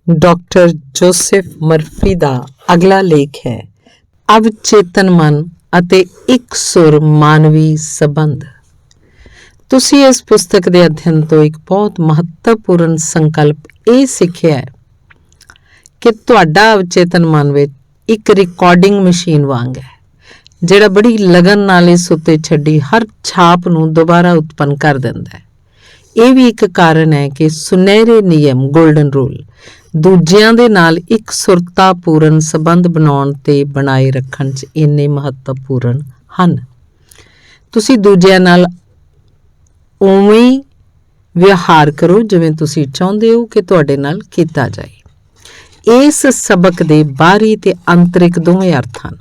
Doctor Joseph Murphy ਦਾ ਅਗਲਾ ਲੇਖ ਹੈ ਅਵਚੇਤਨ ਮਨ ਅਤੇ ਇੱਕ ਸੁਰ ਮਾਨਵੀ ਸੰਬੰਧ। ਤੁਸੀਂ ਇਸ ਪੁਸਤਕ ਦੇ ਅਧਿਐਨ ਤੋਂ ਇੱਕ ਬਹੁਤ ਮਹੱਤਵਪੂਰਨ ਸੰਕਲਪ ਇਹ ਸਿੱਖਿਆ ਹੈ ਕਿ ਤੁਹਾਡਾ ਅਵਚੇਤਨ ਮਨ ਵਿੱਚ ਇੱਕ ਰਿਕਾਰਡਿੰਗ ਮਸ਼ੀਨ ਵਾਂਗ ਹੈ ਜਿਹੜਾ ਬੜੀ ਲਗਨ ਨਾਲ ਇਸ ਉੱਤੇ ਛੱਡੀ ਹਰ ਛਾਪ ਨੂੰ ਦੁਬਾਰਾ ਉਤਪੰਨ ਕਰ ਦਿੰਦਾ ਹੈ। ਇਹ ਵੀ ਇੱਕ ਕਾਰਨ ਹੈ ਕਿ ਸੁਨਹਿਰੇ ਨਿਯਮ ਗੋਲਡਨ ਰੂਲ ਦੂਜਿਆਂ ਦੇ ਨਾਲ ਇੱਕ ਸੁਰਤਾਪੂਰਨ ਸੰਬੰਧ ਬਣਾਉਣ ਤੇ ਬਣਾਏ ਰੱਖਣ 'ਚ ਇੰਨੇ ਮਹੱਤਵਪੂਰਨ ਹਨ। ਤੁਸੀਂ ਦੂਜਿਆਂ ਨਾਲ ਉਵੇਂ ਵਿਵਹਾਰ ਕਰੋ ਜਿਵੇਂ ਤੁਸੀਂ ਚਾਹੁੰਦੇ ਹੋ ਕਿ ਤੁਹਾਡੇ ਨਾਲ ਕੀਤਾ ਜਾਏ। ਇਸ ਸਬਕ ਦੇ ਬਾਹਰੀ ਤੇ ਆਂਤਰਿਕ ਦੋਵੇਂ ਅਰਥ ਹਨ।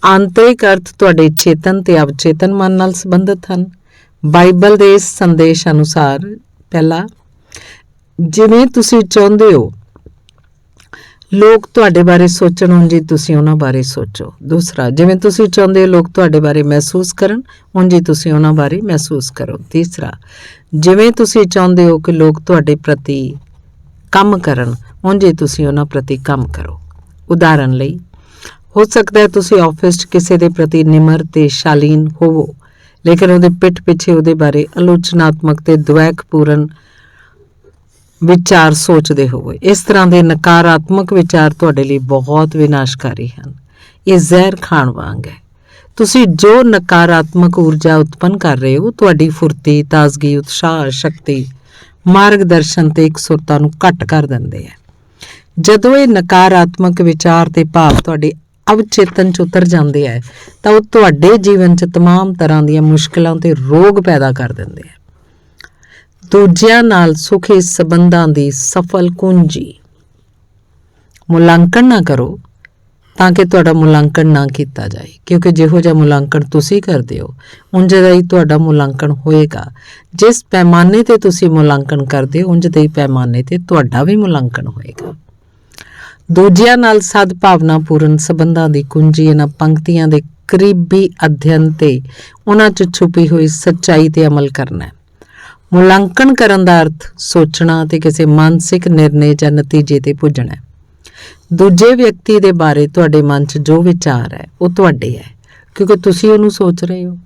ਆਂਤਰਿਕ ਅਰਥ ਤੁਹਾਡੇ ਚੇਤਨ ਤੇ ਅਵਚੇਤਨ ਮਨ ਨਾਲ ਸੰਬੰਧਿਤ ਹਨ। ਬਾਈਬਲ ਦੇ ਇਸ ਸੰਦੇਸ਼ ਅਨੁਸਾਰ ਪਹਿਲਾ, ਜਿਵੇਂ ਤੁਸੀਂ ਚਾਹੁੰਦੇ ਹੋ ਲੋਕ ਤੁਹਾਡੇ ਬਾਰੇ ਸੋਚਣ ਉਂਝ ਹੀ ਤੁਸੀਂ ਉਹਨਾਂ ਬਾਰੇ ਸੋਚੋ। ਦੂਸਰਾ, ਜਿਵੇਂ ਤੁਸੀਂ ਚਾਹੁੰਦੇ ਹੋ ਲੋਕ ਤੁਹਾਡੇ ਬਾਰੇ ਮਹਿਸੂਸ ਕਰਨ ਉਂਝ ਹੀ ਤੁਸੀਂ ਉਹਨਾਂ ਬਾਰੇ ਮਹਿਸੂਸ ਕਰੋ। ਤੀਸਰਾ, ਜਿਵੇਂ ਤੁਸੀਂ ਚਾਹੁੰਦੇ ਹੋ ਕਿ ਲੋਕ ਤੁਹਾਡੇ ਪ੍ਰਤੀ ਕੰਮ ਕਰਨ ਉਂਝ ਹੀ ਤੁਸੀਂ ਉਹਨਾਂ ਪ੍ਰਤੀ ਕੰਮ ਕਰੋ। ਉਦਾਹਰਨ ਲਈ, ਹੋ ਸਕਦਾ ਹੈ ਤੁਸੀਂ ਆਫਿਸ 'ਚ ਕਿਸੇ ਦੇ ਪ੍ਰਤੀ ਨਿਮਰ ਤੇ ਸ਼ਾਲੀਨ ਹੋਵੋ ਲੇਕਿਨ ਉਹਦੇ ਪਿੱਠ ਪਿੱਛੇ ਉਹਦੇ ਬਾਰੇ ਆਲੋਚਨਾਤਮਕ ਤੇ ਦੁਵੈਕਪੂਰਨ ਵਿਚਾਰ ਸੋਚਦੇ ਹੋਵੋ। ਇਸ ਤਰ੍ਹਾਂ ਦੇ ਨਕਾਰਾਤਮਕ ਵਿਚਾਰ ਤੁਹਾਡੇ ਲਈ ਬਹੁਤ ਵਿਨਾਸ਼ਕਾਰੀ ਹਨ। ਇਹ ਜ਼ਹਿਰ ਖਾਣ ਵਾਂਗ ਹੈ। ਤੁਸੀਂ ਜੋ ਨਕਾਰਾਤਮਕ ਊਰਜਾ ਉਤਪੰਨ ਕਰ ਰਹੇ ਹੋ ਤੁਹਾਡੀ ਫੁਰਤੀ, ਤਾਜ਼ਗੀ, ਉਤਸ਼ਾਹ, ਸ਼ਕਤੀ, ਮਾਰਗਦਰਸ਼ਨ ਤੇ ਇਕਸੁਰਤਾ ਨੂੰ ਘੱਟ ਕਰ ਦਿੰਦੇ ਹੈ। ਜਦੋਂ ਇਹ ਨਕਾਰਾਤਮਕ ਵਿਚਾਰ ਤੇ ਭਾਵ ਤੁਹਾਡੇ ਅਵਚੇਤਨ 'ਚ ਉਤਰ ਜਾਂਦੇ ਹੈ ਤਾਂ ਉਹ ਤੁਹਾਡੇ ਜੀਵਨ 'ਚ ਤਮਾਮ ਤਰ੍ਹਾਂ ਦੀਆਂ ਮੁਸ਼ਕਿਲਾਂ ਤੇ ਰੋਗ ਪੈਦਾ ਕਰ ਦਿੰਦੇ ਹੈ। ਦੂਜਿਆਂ ਨਾਲ ਸੁਖੀ ਸੰਬੰਧਾਂ ਦੀ ਸਫਲ ਕੁੰਜੀ। ਮੁਲਾਂਕਣ ਨਾ ਕਰੋ ਤਾਂ ਕਿ ਤੁਹਾਡਾ ਮੁਲਾਂਕਣ ਨਾ ਕੀਤਾ ਜਾਏ, ਕਿਉਂਕਿ ਜਿਹੋ ਜਿਹਾ ਮੁਲਾਂਕਣ ਤੁਸੀਂ ਕਰਦੇ ਹੋ ਉਂਝ ਦਾ ਹੀ ਤੁਹਾਡਾ ਮੁਲਾਂਕਣ ਹੋਏਗਾ। ਜਿਸ ਪੈਮਾਨੇ ਤੇ ਤੁਸੀਂ ਮੁਲਾਂਕਣ ਕਰਦੇ ਹੋ ਉਂਝ ਦੇ ਹੀ ਪੈਮਾਨੇ ਤੇ ਤੁਹਾਡਾ ਵੀ ਮੁਲਾਂਕਣ ਹੋਏਗਾ। ਦੂਜਿਆਂ ਨਾਲ ਸਦਭਾਵਨਾਪੂਰਨ ਸੰਬੰਧਾਂ ਦੀ ਕੁੰਜੀ ਇਹਨਾਂ ਪੰਕਤੀਆਂ ਦੇ ਕਰੀਬੀ ਅਧਿਐਨ ਤੇ ਉਹਨਾਂ 'ਚ ਛੁਪੀ ਹੋਈ ਸੱਚਾਈ ਤੇ ਅਮਲ ਕਰਨਾ ਹੈ। ਮੁਲਾਂਕਣ ਕਰਨ ਦਾ ਅਰਥ ਸੋਚਣਾ ਤੇ ਕਿਸੇ ਮਾਨਸਿਕ ਨਿਰਣੇ ਜਾਂ ਨਤੀਜੇ ਤੇ ਪੁੱਜਣਾ ਹੈ। ਦੂਜੇ ਵਿਅਕਤੀ ਦੇ ਬਾਰੇ ਤੁਹਾਡੇ ਮਨ 'ਚ ਜੋ ਵਿਚਾਰ ਹੈ ਉਹ ਤੁਹਾਡੇ ਹੈ, ਕਿਉਂਕਿ ਤੁਸੀਂ ਉਹਨੂੰ ਸੋਚ ਰਹੇ ਹੋ।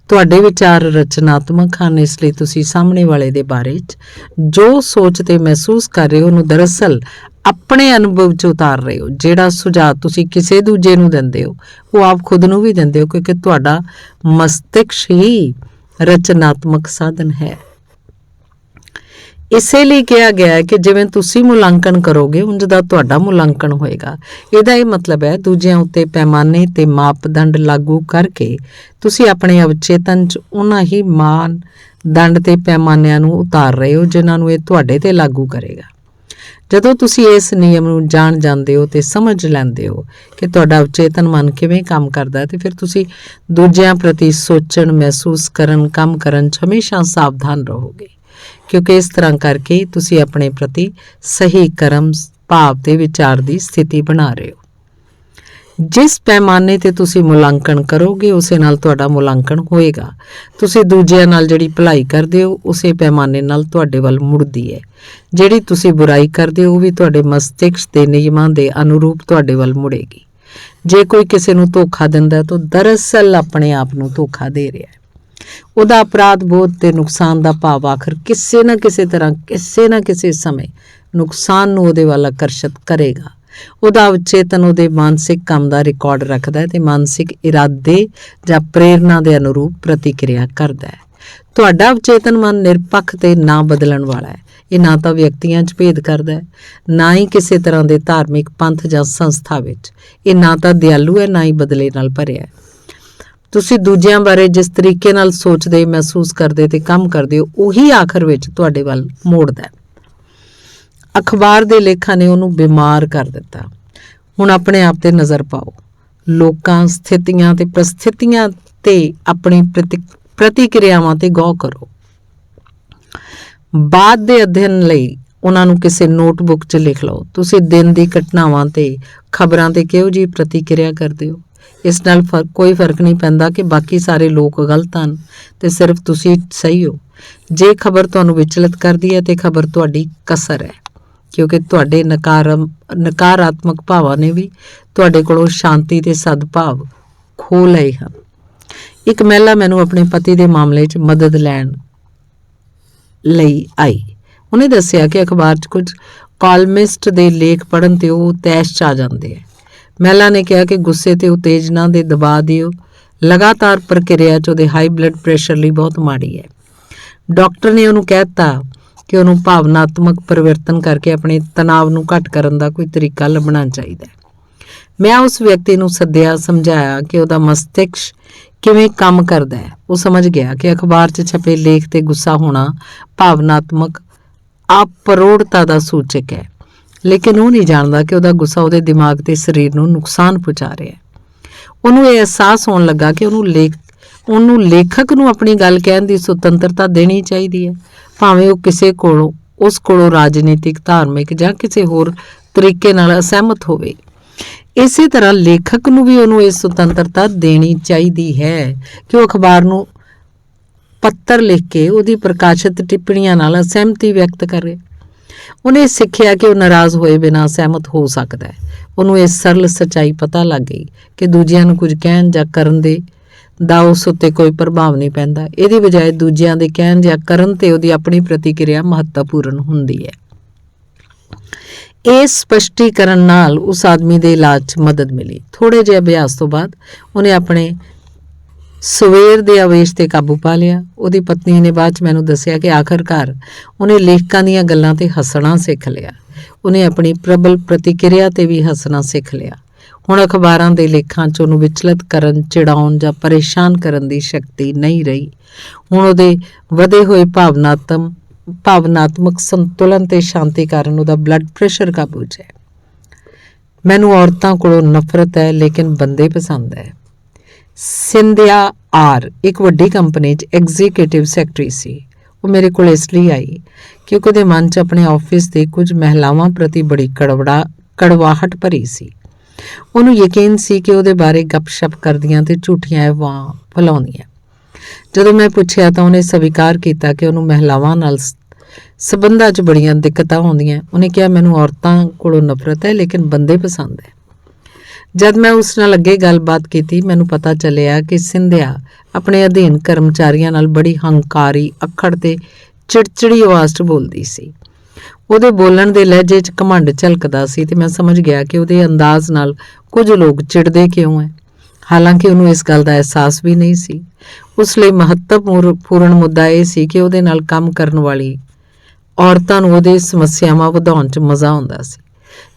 ਤੁਹਾਡੇ ਵਿਚਾਰ ਰਚਨਾਤਮਕ ਹਨ, ਇਸ ਲਈ ਤੁਸੀਂ ਸਾਹਮਣੇ ਵਾਲੇ ਦੇ ਬਾਰੇ 'ਚ ਜੋ ਸੋਚ ਤੇ ਮਹਿਸੂਸ ਕਰ ਰਹੇ ਹੋ ਉਹਨੂੰ ਦਰਅਸਲ ਆਪਣੇ ਅਨੁਭਵ 'ਚ ਉਤਾਰ ਰਹੇ ਹੋ। ਜਿਹੜਾ ਸੁਝਾਅ ਤੁਸੀਂ ਕਿਸੇ ਦੂਜੇ ਨੂੰ ਦਿੰਦੇ ਹੋ ਉਹ ਆਪ ਖੁਦ ਨੂੰ ਵੀ ਦਿੰਦੇ ਹੋ, ਕਿਉਂਕਿ ਤੁਹਾਡਾ ਮਸਤਿਸ਼ਕ ਹੀ ਰਚਨਾਤਮਕ ਸਾਧਨ ਹੈ। ਇਸੇ ਲਈ ਕਿਹਾ ਗਿਆ ਹੈ ਕਿ ਜਿਵੇਂ ਤੁਸੀਂ ਮੁਲਾਂਕਣ ਕਰੋਗੇ ਉਂਝ ਦਾ ਤੁਹਾਡਾ ਮੁਲਾਂਕਣ ਹੋਏਗਾ। ਇਹਦਾ ਇਹ ਮਤਲਬ ਹੈ ਦੂਜਿਆਂ ਉੱਤੇ ਪੈਮਾਨੇ ਤੇ ਮਾਪਦੰਡ ਲਾਗੂ ਕਰਕੇ ਤੁਸੀਂ ਆਪਣੇ ਅਵਚੇਤਨ 'ਚ ਉਹਨਾਂ ਹੀ ਮਾਨਦੰਡ ਤੇ ਪੈਮਾਨਿਆਂ ਨੂੰ ਉਤਾਰ ਰਹੇ ਹੋ ਜਿਨ੍ਹਾਂ ਨੂੰ ਇਹ ਤੁਹਾਡੇ ਤੇ ਲਾਗੂ ਕਰੇਗਾ। ਜਦੋਂ ਤੁਸੀਂ ਇਸ ਨਿਯਮ ਨੂੰ ਜਾਣ ਜਾਂਦੇ ਹੋ ਤੇ ਸਮਝ ਲੈਂਦੇ ਹੋ ਕਿ ਤੁਹਾਡਾ ਅਵਚੇਤਨ ਮਨ ਕਿਵੇਂ ਕੰਮ ਕਰਦਾ ਹੈ ਤੇ ਫਿਰ ਤੁਸੀਂ ਦੂਜਿਆਂ ਪ੍ਰਤੀ ਸੋਚਣ, ਮਹਿਸੂਸ ਕਰਨ, ਕੰਮ ਕਰਨ 'ਚ ਹਮੇਸ਼ਾ ਸਾਵਧਾਨ ਰਹੋਗੇ, ਕਿਉਂਕਿ ਇਸ ਤਰ੍ਹਾਂ ਕਰਕੇ ਤੁਸੀਂ ਆਪਣੇ ਪ੍ਰਤੀ ਸਹੀ ਕਰਮ, ਭਾਵ ਤੇ ਵਿਚਾਰ ਦੀ ਸਥਿਤੀ ਬਣਾ ਰਹੇ ਹੋ। ਜਿਸ ਪੈਮਾਨੇ ਤੇ ਤੁਸੀਂ ਮੁਲਾਂਕਣ ਕਰੋਗੇ ਉਸੇ ਨਾਲ ਤੁਹਾਡਾ ਮੁਲਾਂਕਣ ਹੋਏਗਾ। ਤੁਸੀਂ ਦੂਜਿਆਂ ਨਾਲ ਜਿਹੜੀ ਭਲਾਈ ਕਰਦੇ ਹੋ ਉਸੇ ਪੈਮਾਨੇ ਨਾਲ ਤੁਹਾਡੇ ਵੱਲ ਮੁੜਦੀ ਹੈ। ਜਿਹੜੀ ਤੁਸੀਂ ਬੁਰਾਈ ਕਰਦੇ ਹੋ ਉਹ ਵੀ ਤੁਹਾਡੇ ਮਸਤਿਸ਼ਕ ਦੇ ਨਿਯਮਾਂ ਦੇ ਅਨੁਰੂਪ ਤੁਹਾਡੇ ਵੱਲ ਮੁੜੇਗੀ। ਜੇ ਕੋਈ ਕਿਸੇ ਨੂੰ ਧੋਖਾ ਦਿੰਦਾ ਤਾਂ ਦਰਅਸਲ ਆਪਣੇ ਆਪ ਨੂੰ ਧੋਖਾ ਦੇ ਰਿਹਾ ਹੈ। ਉਹਦਾ ਅਪਰਾਧ ਬੋਧ ਤੇ ਨੁਕਸਾਨ ਦਾ ਭਾਵ ਆਖਰ ਕਿਸੇ ਨਾ ਕਿਸੇ ਤਰ੍ਹਾਂ, ਕਿਸੇ ਨਾ ਕਿਸੇ ਸਮੇਂ ਨੁਕਸਾਨ ਨੂੰ ਉਹਦੇ ਵੱਲ ਆਕਰਸ਼ਿਤ ਕਰੇਗਾ। ਉਹਦਾ ਅਵਚੇਤਨ ਉਹਦੇ ਮਾਨਸਿਕ ਕੰਮ ਦਾ ਰਿਕਾਰਡ ਰੱਖਦਾ ਹੈ ਤੇ ਮਾਨਸਿਕ ਇਰਾਦੇ ਜਾਂ ਪ੍ਰੇਰਨਾ ਦੇ ਅਨੁਰੂਪ ਪ੍ਰਤੀਕਿਰਿਆ ਕਰਦਾ ਹੈ। ਤੁਹਾਡਾ ਅਵਚੇਤਨ ਮਨ ਨਿਰਪੱਖ ਤੇ ਨਾ ਬਦਲਣ ਵਾਲਾ ਹੈ। ਇਹ ਨਾ ਤਾਂ ਵਿਅਕਤੀਆਂ 'ਚ ਭੇਦ ਕਰਦਾ ਹੈ, ਨਾ ਹੀ ਕਿਸੇ ਤਰ੍ਹਾਂ ਦੇ ਧਾਰਮਿਕ ਪੰਥ ਜਾਂ ਸੰਸਥਾ ਵਿੱਚ। ਇਹ ਨਾ ਤਾਂ ਦਿਆਲੂ ਹੈ, ਨਾ ਹੀ ਬਦਲੇ ਨਾਲ ਭਰਿਆ ਹੈ। ਤੁਸੀਂ ਦੂਜਿਆਂ ਬਾਰੇ ਜਿਸ ਤਰੀਕੇ ਨਾਲ ਸੋਚਦੇ, ਮਹਿਸੂਸ ਕਰਦੇ ਤੇ ਕੰਮ ਕਰਦੇ ਹੋ ਉਹੀ ਆਖਰ ਵਿੱਚ ਤੁਹਾਡੇ ਵੱਲ ਮੋੜਦਾ ਹੈ। ਅਖਬਾਰ ਦੇ ਲੇਖਾਂ ਨੇ ਉਹਨੂੰ ਬਿਮਾਰ ਕਰ ਦਿੱਤਾ। ਹੁਣ ਆਪਣੇ ਆਪ ਤੇ ਨਜ਼ਰ ਪਾਓ। ਲੋਕਾਂ, ਸਥਿਤੀਆਂ ਤੇ ਪ੍ਰਸਥਿਤੀਆਂ ਤੇ ਆਪਣੀ ਪ੍ਰਤੀਕਿਰਿਆਵਾਂ ਤੇ ਗੌਰ ਕਰੋ। ਬਾਅਦ ਦੇ ਅਧਿਐਨ ਲਈ ਉਹਨਾਂ ਨੂੰ ਕਿਸੇ ਨੋਟਬੁੱਕ 'ਚ ਲਿਖ ਲਓ। ਤੁਸੀਂ ਦਿਨ ਦੀ ਘਟਨਾਵਾਂ ਤੇ ਖਬਰਾਂ ਤੇ ਕਿਹੋ ਜਿਹੀ ਪ੍ਰਤੀਕਿਰਿਆ ਕਰਦੇ ਹੋ। ਇਸ ਨਾਲ ਕੋਈ ਫਰਕ ਨਹੀਂ ਪੈਂਦਾ ਕਿ ਬਾਕੀ ਸਾਰੇ ਲੋਕ ਗਲਤ ਹਨ ਤੇ ਸਿਰਫ ਤੁਸੀਂ ਸਹੀ ਹੋ। ਜੇ ਖਬਰ ਤੁਹਾਨੂੰ ਵਿਚਲਿਤ ਕਰਦੀ ਹੈ ਤੇ ਖਬਰ ਤੁਹਾਡੀ ਕਸਰ ਹੈ। ਕਿਉਂਕਿ ਤੁਹਾਡੇ ਨਕਾਰਾਤਮਕ ਭਾਵਾਂ ਨੇ ਵੀ ਤੁਹਾਡੇ ਕੋਲੋਂ ਸ਼ਾਂਤੀ ਤੇ ਸਦਭਾਵ ਖੋਹ ਲਏ ਹਨ। ਇੱਕ ਮਹਿਲਾ ਮੈਨੂੰ ਆਪਣੇ ਪਤੀ ਦੇ ਮਾਮਲੇ 'ਚ ਮਦਦ ਲੈਣ ਲਈ ਆਈ। ਉਹਨੇ ਦੱਸਿਆ ਕਿ ਅਖਬਾਰ 'ਚ ਕੁਝ ਕਾਲਮਿਸਟ ਦੇ ਲੇਖ ਪੜ੍ਹਨ ਤੇ ਉਹ ਤੈਸ਼ 'ਚ ਆ ਜਾਂਦੇ ਹੈ। ਮਹਿਲਾ ਨੇ ਕਿਹਾ ਕਿ ਗੁੱਸੇ ਤੇ ਉਤੇਜਨਾ ਦੇ ਦਬਾਅ ਦੀ ਲਗਾਤਾਰ ਪ੍ਰਕਿਰਿਆ 'ਚ ਉਹਦੇ ਹਾਈ ਬਲੱਡ ਪ੍ਰੈਸ਼ਰ ਲਈ ਬਹੁਤ ਮਾੜੀ ਹੈ। ਡਾਕਟਰ ਨੇ ਉਹਨੂੰ ਕਹਿ ਦਿੱਤਾ ਕਿ ਉਹਨੂੰ ਭਾਵਨਾਤਮਕ ਪਰਿਵਰਤਨ ਕਰਕੇ ਆਪਣੇ ਤਣਾਅ ਨੂੰ ਘੱਟ ਕਰਨ ਦਾ ਕੋਈ ਤਰੀਕਾ ਲੱਭਣਾ ਚਾਹੀਦਾ ਹੈ। ਮੈਂ ਉਸ ਵਿਅਕਤੀ ਨੂੰ ਸੱਦਿਆ, ਸਮਝਾਇਆ ਕਿ ਉਹਦਾ ਮਸਤਿਸ਼ਕ ਕਿਵੇਂ ਕੰਮ ਕਰਦਾ ਹੈ। ਉਹ ਸਮਝ ਗਿਆ ਕਿ ਅਖਬਾਰ 'ਚ ਛਪੇ ਲੇਖ ਤੇ ਗੁੱਸਾ ਹੋਣਾ ਭਾਵਨਾਤਮਕ ਅਪਰੋੜਤਾ ਦਾ ਸੂਚਕ ਹੈ, ਲੇਕਿਨ ਉਹ ਨਹੀਂ ਜਾਣਦਾ ਕਿ ਉਹਦਾ ਗੁੱਸਾ ਉਹਦੇ ਦਿਮਾਗ ਤੇ ਸਰੀਰ ਨੂੰ ਨੁਕਸਾਨ ਪਹੁੰਚਾ ਰਿਹਾ ਹੈ। ਉਹਨੂੰ ਇਹ ਅਹਿਸਾਸ ਹੋਣ ਲੱਗਾ ਕਿ ਉਹਨੂੰ ਲੇਖਕ ਨੂੰ ਆਪਣੀ ਗੱਲ ਕਹਿਣ ਦੀ ਸੁਤੰਤਰਤਾ ਦੇਣੀ ਚਾਹੀਦੀ ਹੈ, ਭਾਵੇਂ ਉਹ ਉਸ ਕੋਲੋਂ ਰਾਜਨੀਤਿਕ, ਧਾਰਮਿਕ ਜਾਂ ਕਿਸੇ ਹੋਰ ਤਰੀਕੇ ਨਾਲ ਅਸਹਿਮਤ ਹੋਵੇ। ਇਸੇ ਤਰ੍ਹਾਂ ਲੇਖਕ ਨੂੰ ਵੀ ਉਹਨੂੰ ਇਹ ਸੁਤੰਤਰਤਾ ਦੇਣੀ ਚਾਹੀਦੀ ਹੈ ਕਿ ਉਹ ਅਖਬਾਰ ਨੂੰ ਪੱਤਰ ਲਿਖ ਕੇ ਉਹਦੀ ਪ੍ਰਕਾਸ਼ਿਤ ਟਿੱਪਣੀਆਂ ਨਾਲ ਅਸਹਿਮਤੀ ਵਿਅਕਤ ਕਰੇ। ਉਹਨੇ ਸਿੱਖਿਆ ਕਿ ਉਹ ਨਾਰਾਜ਼ ਹੋਏ ਬਿਨਾਂ ਸਹਿਮਤ ਹੋ ਸਕਦਾ ਹੈ। ਉਹਨੂੰ ਇਹ ਸਰਲ ਸੱਚਾਈ ਪਤਾ ਲੱਗ ਗਈ ਕਿ ਦੂਜਿਆਂ ਨੂੰ ਕੁਝ ਕਹਿਣ ਜਾਂ ਕਰਨ ਦਾ ਉਸ ਉੱਤੇ ਕੋਈ ਪ੍ਰਭਾਵ ਨਹੀਂ ਪੈਂਦਾ। ਇਹਦੀ ਬਜਾਏ ਦੂਜਿਆਂ ਦੇ ਕਹਿਣ ਜਾਂ ਕਰਨ ਤੇ ਉਹਦੀ ਆਪਣੀ ਪ੍ਰਤੀਕਿਰਿਆ ਮਹੱਤਵਪੂਰਨ ਹੁੰਦੀ ਹੈ। ਇਸ ਸਪਸ਼ਟੀਕਰਨ ਨਾਲ ਉਸ ਆਦਮੀ ਦੇ ਇਲਾਜ 'ਚ ਮਦਦ ਮਿਲੀ। ਥੋੜੇ ਜਿਹੇ ਅਭਿਆਸ ਤੋਂ ਬਾਅਦ ਉਹਨੇ ਆਪਣੇ ਸਵੇਰ ਦੇ ਆਵੇਸ਼ ਤੇ ਕਾਬੂ ਪਾ ਲਿਆ। ਉਹਦੀ ਪਤਨੀ ਨੇ ਬਾਅਦ 'ਚ ਮੈਨੂੰ ਦੱਸਿਆ ਕਿ ਆਖਰਕਾਰ ਉਹਨੇ ਲੇਖਕਾਂ ਦੀਆਂ ਗੱਲਾਂ ਤੇ ਹੱਸਣਾ ਸਿੱਖ ਲਿਆ। ਉਹਨੇ ਆਪਣੀ ਪ੍ਰਬਲ ਪ੍ਰਤੀਕਿਰਿਆ ਤੇ ਵੀ ਹੱਸਣਾ ਸਿੱਖ ਲਿਆ। ਹੁਣ ਅਖਬਾਰਾਂ ਦੇ ਲੇਖਾਂ 'ਚ ਉਹਨੂੰ ਵਿਚਲਿਤ ਕਰਨ, ਚਿੜਾਉਣ ਜਾਂ ਪਰੇਸ਼ਾਨ ਕਰਨ ਦੀ ਸ਼ਕਤੀ ਨਹੀਂ ਰਹੀ। ਹੁਣ ਉਹਦੇ ਵਧੇ ਹੋਏ ਭਾਵਨਾਤਮਕ ਸੰਤੁਲਨ ਤੇ ਸ਼ਾਂਤੀ ਕਾਰਨ ਉਹਦਾ ਬਲੱਡ ਪ੍ਰੈਸ਼ਰ ਕਾਬੂ 'ਚ ਹੈ। ਮੈਨੂੰ ਔਰਤਾਂ ਕੋਲੋਂ ਨਫ਼ਰਤ ਹੈ, ਲੇਕਿਨ ਬੰਦੇ ਪਸੰਦ ਹੈ। ਸਿੰਧਿਆ ਆਰ ਇੱਕ ਵੱਡੀ ਕੰਪਨੀ 'ਚ ਐਗਜ਼ੀਕਿਊਟਿਵ ਸੈਕਟਰੀ ਸੀ। ਉਹ ਮੇਰੇ ਕੋਲ ਇਸ ਲਈ ਆਈ ਕਿਉਂਕਿ ਉਹਦੇ ਮਨ 'ਚ ਆਪਣੇ ਆਫਿਸ ਦੇ ਕੁਝ ਮਹਿਲਾਵਾਂ ਪ੍ਰਤੀ ਬੜੀ ਕੜਵਾਹਟ ਭਰੀ ਸੀ। ਉਹਨੂੰ ਯਕੀਨ ਸੀ ਕਿ ਉਹਦੇ ਬਾਰੇ ਗੱਪਸ਼ਪ ਕਰਦੀਆਂ ਤੇ ਝੂਠੀਆਂ ਅਫਵਾਹਾਂ ਫੈਲਾਉਂਦੀਆਂ। ਜਦੋਂ ਮੈਂ ਪੁੱਛਿਆ ਤਾਂ ਉਹਨੇ ਸਵੀਕਾਰ ਕੀਤਾ ਕਿ ਉਹਨੂੰ ਮਹਿਲਾਵਾਂ ਨਾਲ ਸਬੰਧਾਂ 'ਚ ਬੜੀਆਂ ਦਿੱਕਤਾਂ ਹੁੰਦੀਆਂ। ਉਹਨੇ ਕਿਹਾ, ਮੈਨੂੰ ਔਰਤਾਂ ਕੋਲੋਂ ਨਫ਼ਰਤ ਹੈ, ਲੇਕਿਨ ਬੰਦੇ ਪਸੰਦ ਹੈ। ਜਦ ਮੈਂ ਉਸ ਨਾਲ ਅੱਗੇ ਗੱਲਬਾਤ ਕੀਤੀ, ਮੈਨੂੰ ਪਤਾ ਚੱਲਿਆ ਕਿ ਸਿੰਧਿਆ ਆਪਣੇ ਅਧੀਨ ਕਰਮਚਾਰੀਆਂ ਨਾਲ ਬੜੀ ਹੰਕਾਰੀ, ਅੱਖੜ ਤੇ ਚਿੜਚਿੜੀ ਆਵਾਜ਼ 'ਚ ਬੋਲਦੀ ਸੀ। ਉਹਦੇ ਬੋਲਣ ਦੇ ਲਹਿਜੇ 'ਚ ਘਮੰਡ ਝਲਕਦਾ ਸੀ ਤੇ ਮੈਂ ਸਮਝ ਗਿਆ ਕਿ ਉਹਦੇ ਅੰਦਾਜ਼ ਨਾਲ ਕੁਝ ਲੋਕ ਚਿੜਦੇ ਕਿਉਂ ਹੈ। ਹਾਲਾਂਕਿ ਉਹਨੂੰ ਇਸ ਗੱਲ ਦਾ ਅਹਿਸਾਸ ਵੀ ਨਹੀਂ ਸੀ। ਉਸ ਲਈ ਮਹੱਤਵਪੂਰਨ ਮੁੱਦਾ ਇਹ ਸੀ ਕਿ ਉਹਦੇ ਨਾਲ ਕੰਮ ਕਰਨ ਵਾਲੀ ਔਰਤਾਂ ਨੂੰ ਉਹਦੇ ਸਮੱਸਿਆਵਾਂ ਵਧਾਉਣ 'ਚ ਮਜ਼ਾ ਆਉਂਦਾ ਸੀ।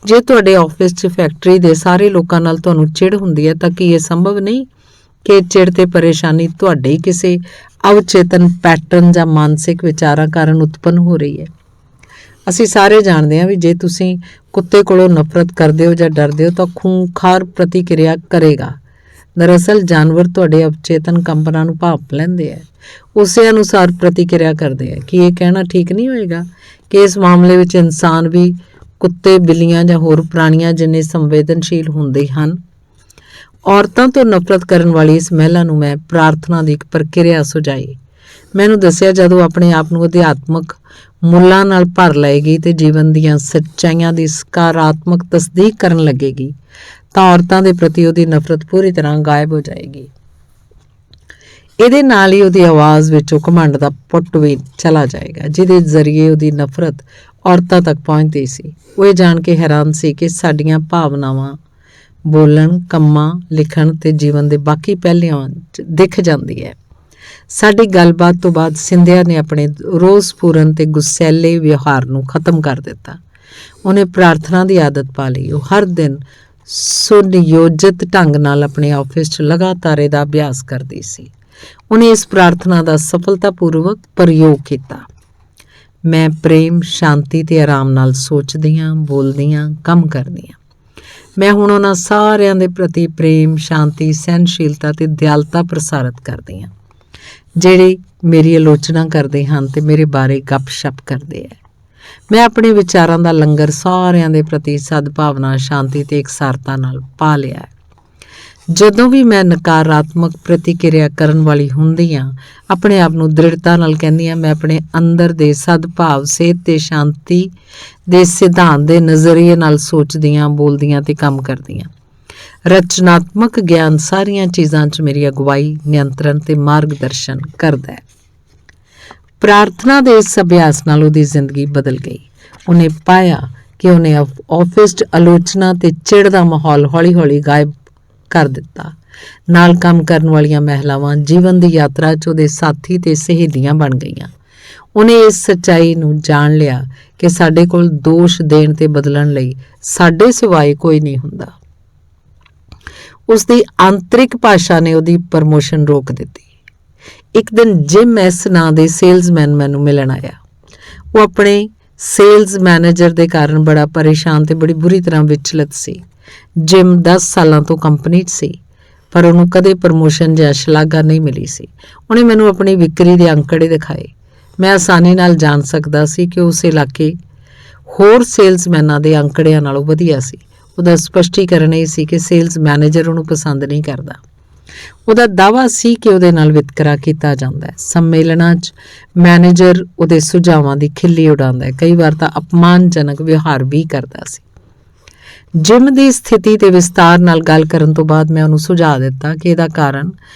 ਜੇ ਤੁਹਾਡੇ ਆਫਿਸ 'ਚ ਫੈਕਟਰੀ ਦੇ ਸਾਰੇ ਲੋਕਾਂ ਨਾਲ ਤੁਹਾਨੂੰ ਚਿੜ ਹੁੰਦੀ ਹੈ ਤਾਂ ਕੀ ਇਹ ਸੰਭਵ ਨਹੀਂ ਕਿ ਚਿੜ ਤੇ ਪਰੇਸ਼ਾਨੀ ਤੁਹਾਡੇ ਕਿਸੇ ਅਵਚੇਤਨ ਪੈਟਰਨ ਜਾਂ ਮਾਨਸਿਕ ਵਿਚਾਰਾਂ ਕਾਰਨ ਉਤਪੰਨ ਹੋ ਰਹੀ ਹੈ? ਅਸੀਂ ਸਾਰੇ ਜਾਣਦੇ ਹਾਂ ਵੀ ਜੇ ਤੁਸੀਂ ਕੁੱਤੇ ਕੋਲੋਂ ਨਫ਼ਰਤ ਕਰਦੇ ਹੋ ਜਾਂ ਡਰਦੇ ਹੋ ਤਾਂ ਖੂੰਖਾਰ ਪ੍ਰਤੀਕਿਰਿਆ ਕਰੇਗਾ। ਦਰਅਸਲ ਜਾਨਵਰ ਤੁਹਾਡੇ ਅਵਚੇਤਨ ਕੰਪਨਾਂ ਨੂੰ ਭਾਂਪ ਲੈਂਦੇ ਆ, ਉਸੇ ਅਨੁਸਾਰ ਪ੍ਰਤੀਕਿਰਿਆ ਕਰਦੇ ਆ। ਕੀ ਇਹ ਕਹਿਣਾ ਠੀਕ ਨਹੀਂ ਹੋਏਗਾ ਕਿ ਇਸ ਮਾਮਲੇ ਵਿੱਚ ਇਨਸਾਨ ਵੀ ਕੁੱਤੇ, ਬਿੱਲੀਆਂ ਜਾਂ ਹੋਰ ਪ੍ਰਾਣੀਆਂ ਜਿੰਨੇ ਸੰਵੇਦਨਸ਼ੀਲ ਹੁੰਦੇ ਹਨ? ਔਰਤਾਂ ਤੋਂ ਨਫ਼ਰਤ ਕਰਨ ਵਾਲੀ ਇਸ ਮਹਿਲਾ ਨੂੰ ਮੈਂ ਪ੍ਰਾਰਥਨਾ ਦੀ ਇੱਕ ਪ੍ਰਕਿਰਿਆ ਸੁਝਾਈ। ਮੈਨੂੰ ਦੱਸਿਆ, ਜਦੋਂ ਆਪਣੇ ਆਪ ਨੂੰ ਅਧਿਆਤਮਕ ਮੁੱਲਾਂ ਨਾਲ ਭਰ ਲਏਗੀ ਤੇ ਜੀਵਨ ਦੀਆਂ ਸੱਚਾਈਆਂ ਦੀ ਸਕਾਰਾਤਮਕ ਤਸਦੀਕ ਕਰਨ ਲੱਗੇਗੀ ਤਾਂ ਔਰਤਾਂ ਦੇ ਪ੍ਰਤੀ ਉਹਦੀ ਨਫ਼ਰਤ ਪੂਰੀ ਤਰ੍ਹਾਂ ਗਾਇਬ ਹੋ ਜਾਏਗੀ। ਇਹਦੇ ਨਾਲ ਹੀ ਉਹਦੀ ਆਵਾਜ਼ ਵਿੱਚੋਂ ਘਮੰਡ ਦਾ ਪੁੱਟ ਵੀ ਚਲਾ ਜਾਏਗਾ, ਜਿਹਦੇ ਜ਼ਰੀਏ ਉਹਦੀ ਨਫ਼ਰਤ ਔਰਤਾਂ ਤੱਕ ਪਹੁੰਚਦੀ ਸੀ। ਉਹ ਇਹ ਜਾਣ ਕੇ ਹੈਰਾਨ ਸੀ ਕਿ ਸਾਡੀਆਂ ਭਾਵਨਾਵਾਂ ਬੋਲਣ, ਕੰਮਾਂ, ਲਿਖਣ ਤੇ ਜੀਵਨ ਦੇ ਬਾਕੀ ਪਹਿਲੂਆਂ 'ਚ ਦਿਖ ਜਾਂਦੀ ਹੈ। ਸਾਡੀ ਗੱਲਬਾਤ ਤੋਂ ਬਾਅਦ ਸਿੰਧਿਆ ਨੇ ਆਪਣੇ ਰੋਸਪੂਰਨ ਤੇ ਗੁੱਸੈਲੇ ਵਿਵਹਾਰ ਨੂੰ ਖਤਮ ਕਰ ਦਿੱਤਾ। ਉਹਨੇ ਪ੍ਰਾਰਥਨਾ ਦੀ ਆਦਤ ਪਾ ਲਈ। ਉਹ ਹਰ ਦਿਨ ਸੁਨਿਯੋਜਿਤ ਢੰਗ ਨਾਲ ਆਪਣੇ ਆਫਿਸ 'ਚ ਲਗਾਤਾਰ ਇਹਦਾ ਅਭਿਆਸ ਕਰਦੀ ਸੀ। ਉਹਨੇ ਇਸ ਪ੍ਰਾਰਥਨਾ ਦਾ ਸਫਲਤਾਪੂਰਵਕ ਪ੍ਰਯੋਗ ਕੀਤਾ। ਮੈਂ ਪ੍ਰੇਮ, ਸ਼ਾਂਤੀ ਤੇ ਆਰਾਮ ਨਾਲ ਸੋਚਦੀ ਹਾਂ, ਬੋਲਦੀ ਹਾਂ, ਕੰਮ ਕਰਦੀ ਹਾਂ। ਮੈਂ ਹੁਣ ਉਹਨਾਂ ਸਾਰਿਆਂ ਦੇ ਪ੍ਰਤੀ ਪ੍ਰੇਮ, ਸ਼ਾਂਤੀ, ਸਹਿਨਸ਼ੀਲਤਾ ਤੇ ਦਿਆਲਤਾ ਪ੍ਰਸਾਰਿਤ ਕਰਦੀ ਹਾਂ ਜਿਹੜੇ ਮੇਰੀ ਆਲੋਚਨਾ ਕਰਦੇ ਹਨ ਤੇ ਮੇਰੇ ਬਾਰੇ ਗੱਪਸ਼ਪ ਕਰਦੇ ਹੈ। ਮੈਂ ਆਪਣੇ ਵਿਚਾਰਾਂ ਦਾ ਲੰਗਰ ਸਾਰਿਆਂ ਦੇ ਪ੍ਰਤੀ ਸਦਭਾਵਨਾ, ਸ਼ਾਂਤੀ ਤੇ ਇਕਸਾਰਤਾ ਨਾਲ ਪਾ ਲਿਆ ਹੈ। ਜਦੋਂ ਵੀ ਮੈਂ ਨਕਾਰਾਤਮਕ ਪ੍ਰਤੀਕਿਰਿਆ ਕਰਨ ਵਾਲੀ ਹੁੰਦੀ ਹਾਂ, ਆਪਣੇ ਆਪ ਨੂੰ ਦ੍ਰਿੜਤਾ ਨਾਲ ਕਹਿੰਦੀ ਹਾਂ, ਮੈਂ ਆਪਣੇ ਅੰਦਰ ਦੇ ਸਦਭਾਵ, ਸਿਹਤ ਤੇ ਸ਼ਾਂਤੀ ਦੇ ਸਿਧਾਂਤ ਦੇ ਨਜ਼ਰੀਏ ਨਾਲ ਸੋਚਦੀ ਹਾਂ, ਬੋਲਦੀ ਹਾਂ ਤੇ ਕੰਮ ਕਰਦੀ ਹਾਂ। ਰਚਨਾਤਮਕ ਗਿਆਨ ਸਾਰੀਆਂ ਚੀਜ਼ਾਂ 'ਚ ਮੇਰੀ ਅਗਵਾਈ, ਨਿਯੰਤਰਣ ਤੇ ਮਾਰਗਦਰਸ਼ਨ ਕਰਦਾ ਹੈ। ਪ੍ਰਾਰਥਨਾ ਦੇ ਇਸ ਅਭਿਆਸ ਨਾਲ ਉਹਦੀ ਜ਼ਿੰਦਗੀ ਬਦਲ ਗਈ। ਉਹਨੇ ਪਾਇਆ ਕਿ ਉਹਨੇ ਆਫਿਸ 'ਚ ਆਲੋਚਨਾ ਤੇ ਚਿੜ ਦਾ ਮਾਹੌਲ ਹੌਲੀ-ਹੌਲੀ ਗਾਇਬ ਕਰ ਦਿੱਤਾ। ਨਾਲ ਕੰਮ ਕਰਨ ਵਾਲੀਆਂ ਮਹਿਲਾਵਾਂ ਜੀਵਨ ਦੀ ਯਾਤਰਾ 'ਚ ਉਹਦੇ ਸਾਥੀ ਤੇ ਸਹੇਲੀਆਂ ਬਣ ਗਈਆਂ। ਉਹਨੇ ਇਸ ਸੱਚਾਈ ਨੂੰ ਜਾਣ ਲਿਆ ਕਿ ਸਾਡੇ ਕੋਲ ਦੋਸ਼ ਦੇਣ ਤੇ ਬਦਲਣ ਲਈ ਸਾਡੇ ਸਿਵਾਏ ਕੋਈ ਨਹੀਂ ਹੁੰਦਾ। ਉਸਦੀ ਆਂਤਰਿਕ ਭਾਸ਼ਾ ਨੇ ਉਹਦੀ ਪ੍ਰਮੋਸ਼ਨ ਰੋਕ ਦਿੱਤੀ। ਇੱਕ ਦਿਨ ਜਿਮ ਐਸ ਨਾਂ ਦੇ ਸੇਲਜ਼ਮੈਨ ਮੈਨੂੰ ਮਿਲਣ ਆਇਆ। ਉਹ ਆਪਣੇ ਸੇਲਜ਼ ਮੈਨੇਜਰ ਦੇ ਕਾਰਨ ਬੜਾ ਪਰੇਸ਼ਾਨ ਤੇ ਬੜੀ ਬੁਰੀ ਤਰ੍ਹਾਂ ਵਿਚਲਿਤ ਸੀ। ਜਿਮ 10 ਸਾਲਾਂ ਤੋਂ ਕੰਪਨੀ 'ਚ ਸੀ, ਪਰ ਉਹਨੂੰ ਕਦੇ ਪ੍ਰਮੋਸ਼ਨ ਜਾਂ ਸ਼ਲਾਘਾ ਨਹੀਂ ਮਿਲੀ ਸੀ। ਉਹਨੇ ਮੈਨੂੰ ਆਪਣੀ ਵਿਕਰੀ ਦੇ ਅੰਕੜੇ ਦਿਖਾਏ। ਮੈਂ ਆਸਾਨੀ ਨਾਲ ਜਾਣ ਸਕਦਾ ਸੀ ਕਿ ਉਸ ਇਲਾਕੇ ਹੋਰ ਸੇਲਜ਼ਮੈਨਾਂ ਦੇ ਅੰਕੜਿਆਂ ਨਾਲੋਂ ਵਧੀਆ ਸੀ। ਉਹਦਾ ਸਪਸ਼ਟੀਕਰਨ ਇਹ ਸੀ ਕਿ ਸੇਲਜ਼ ਮੈਨੇਜਰ ਉਹਨੂੰ ਪਸੰਦ ਨਹੀਂ ਕਰਦਾ। ਉਹਦਾ ਦਾਅਵਾ ਸੀ ਕਿ ਉਹਦੇ ਨਾਲ ਵਿਤਕਰਾ ਕੀਤਾ ਜਾਂਦਾ ਹੈ। ਸੰਮੇਲਨਾਂ 'ਚ ਮੈਨੇਜਰ ਉਹਦੇ ਸੁਝਾਵਾਂ ਦੀ ਖਿੱਲੀ ਉਡਾਉਂਦਾ ਹੈ, ਕਈ ਵਾਰ ਤਾਂ ਅਪਮਾਨਜਨਕ ਵਿਵਹਾਰ ਵੀ ਕਰਦਾ ਸੀ। ਜਿਮ ਦੀ ਸਥਿਤੀ ਤੇ ਵਿਸਤਾਰ ਨਾਲ ਗੱਲ ਕਰਨ ਤੋਂ ਬਾਅਦ ਮੈਂ ਉਹਨੂੰ ਸੁਝਾਅ ਦਿੱਤਾ ਕਿ ਇਹਦਾ ਕਾਰਨ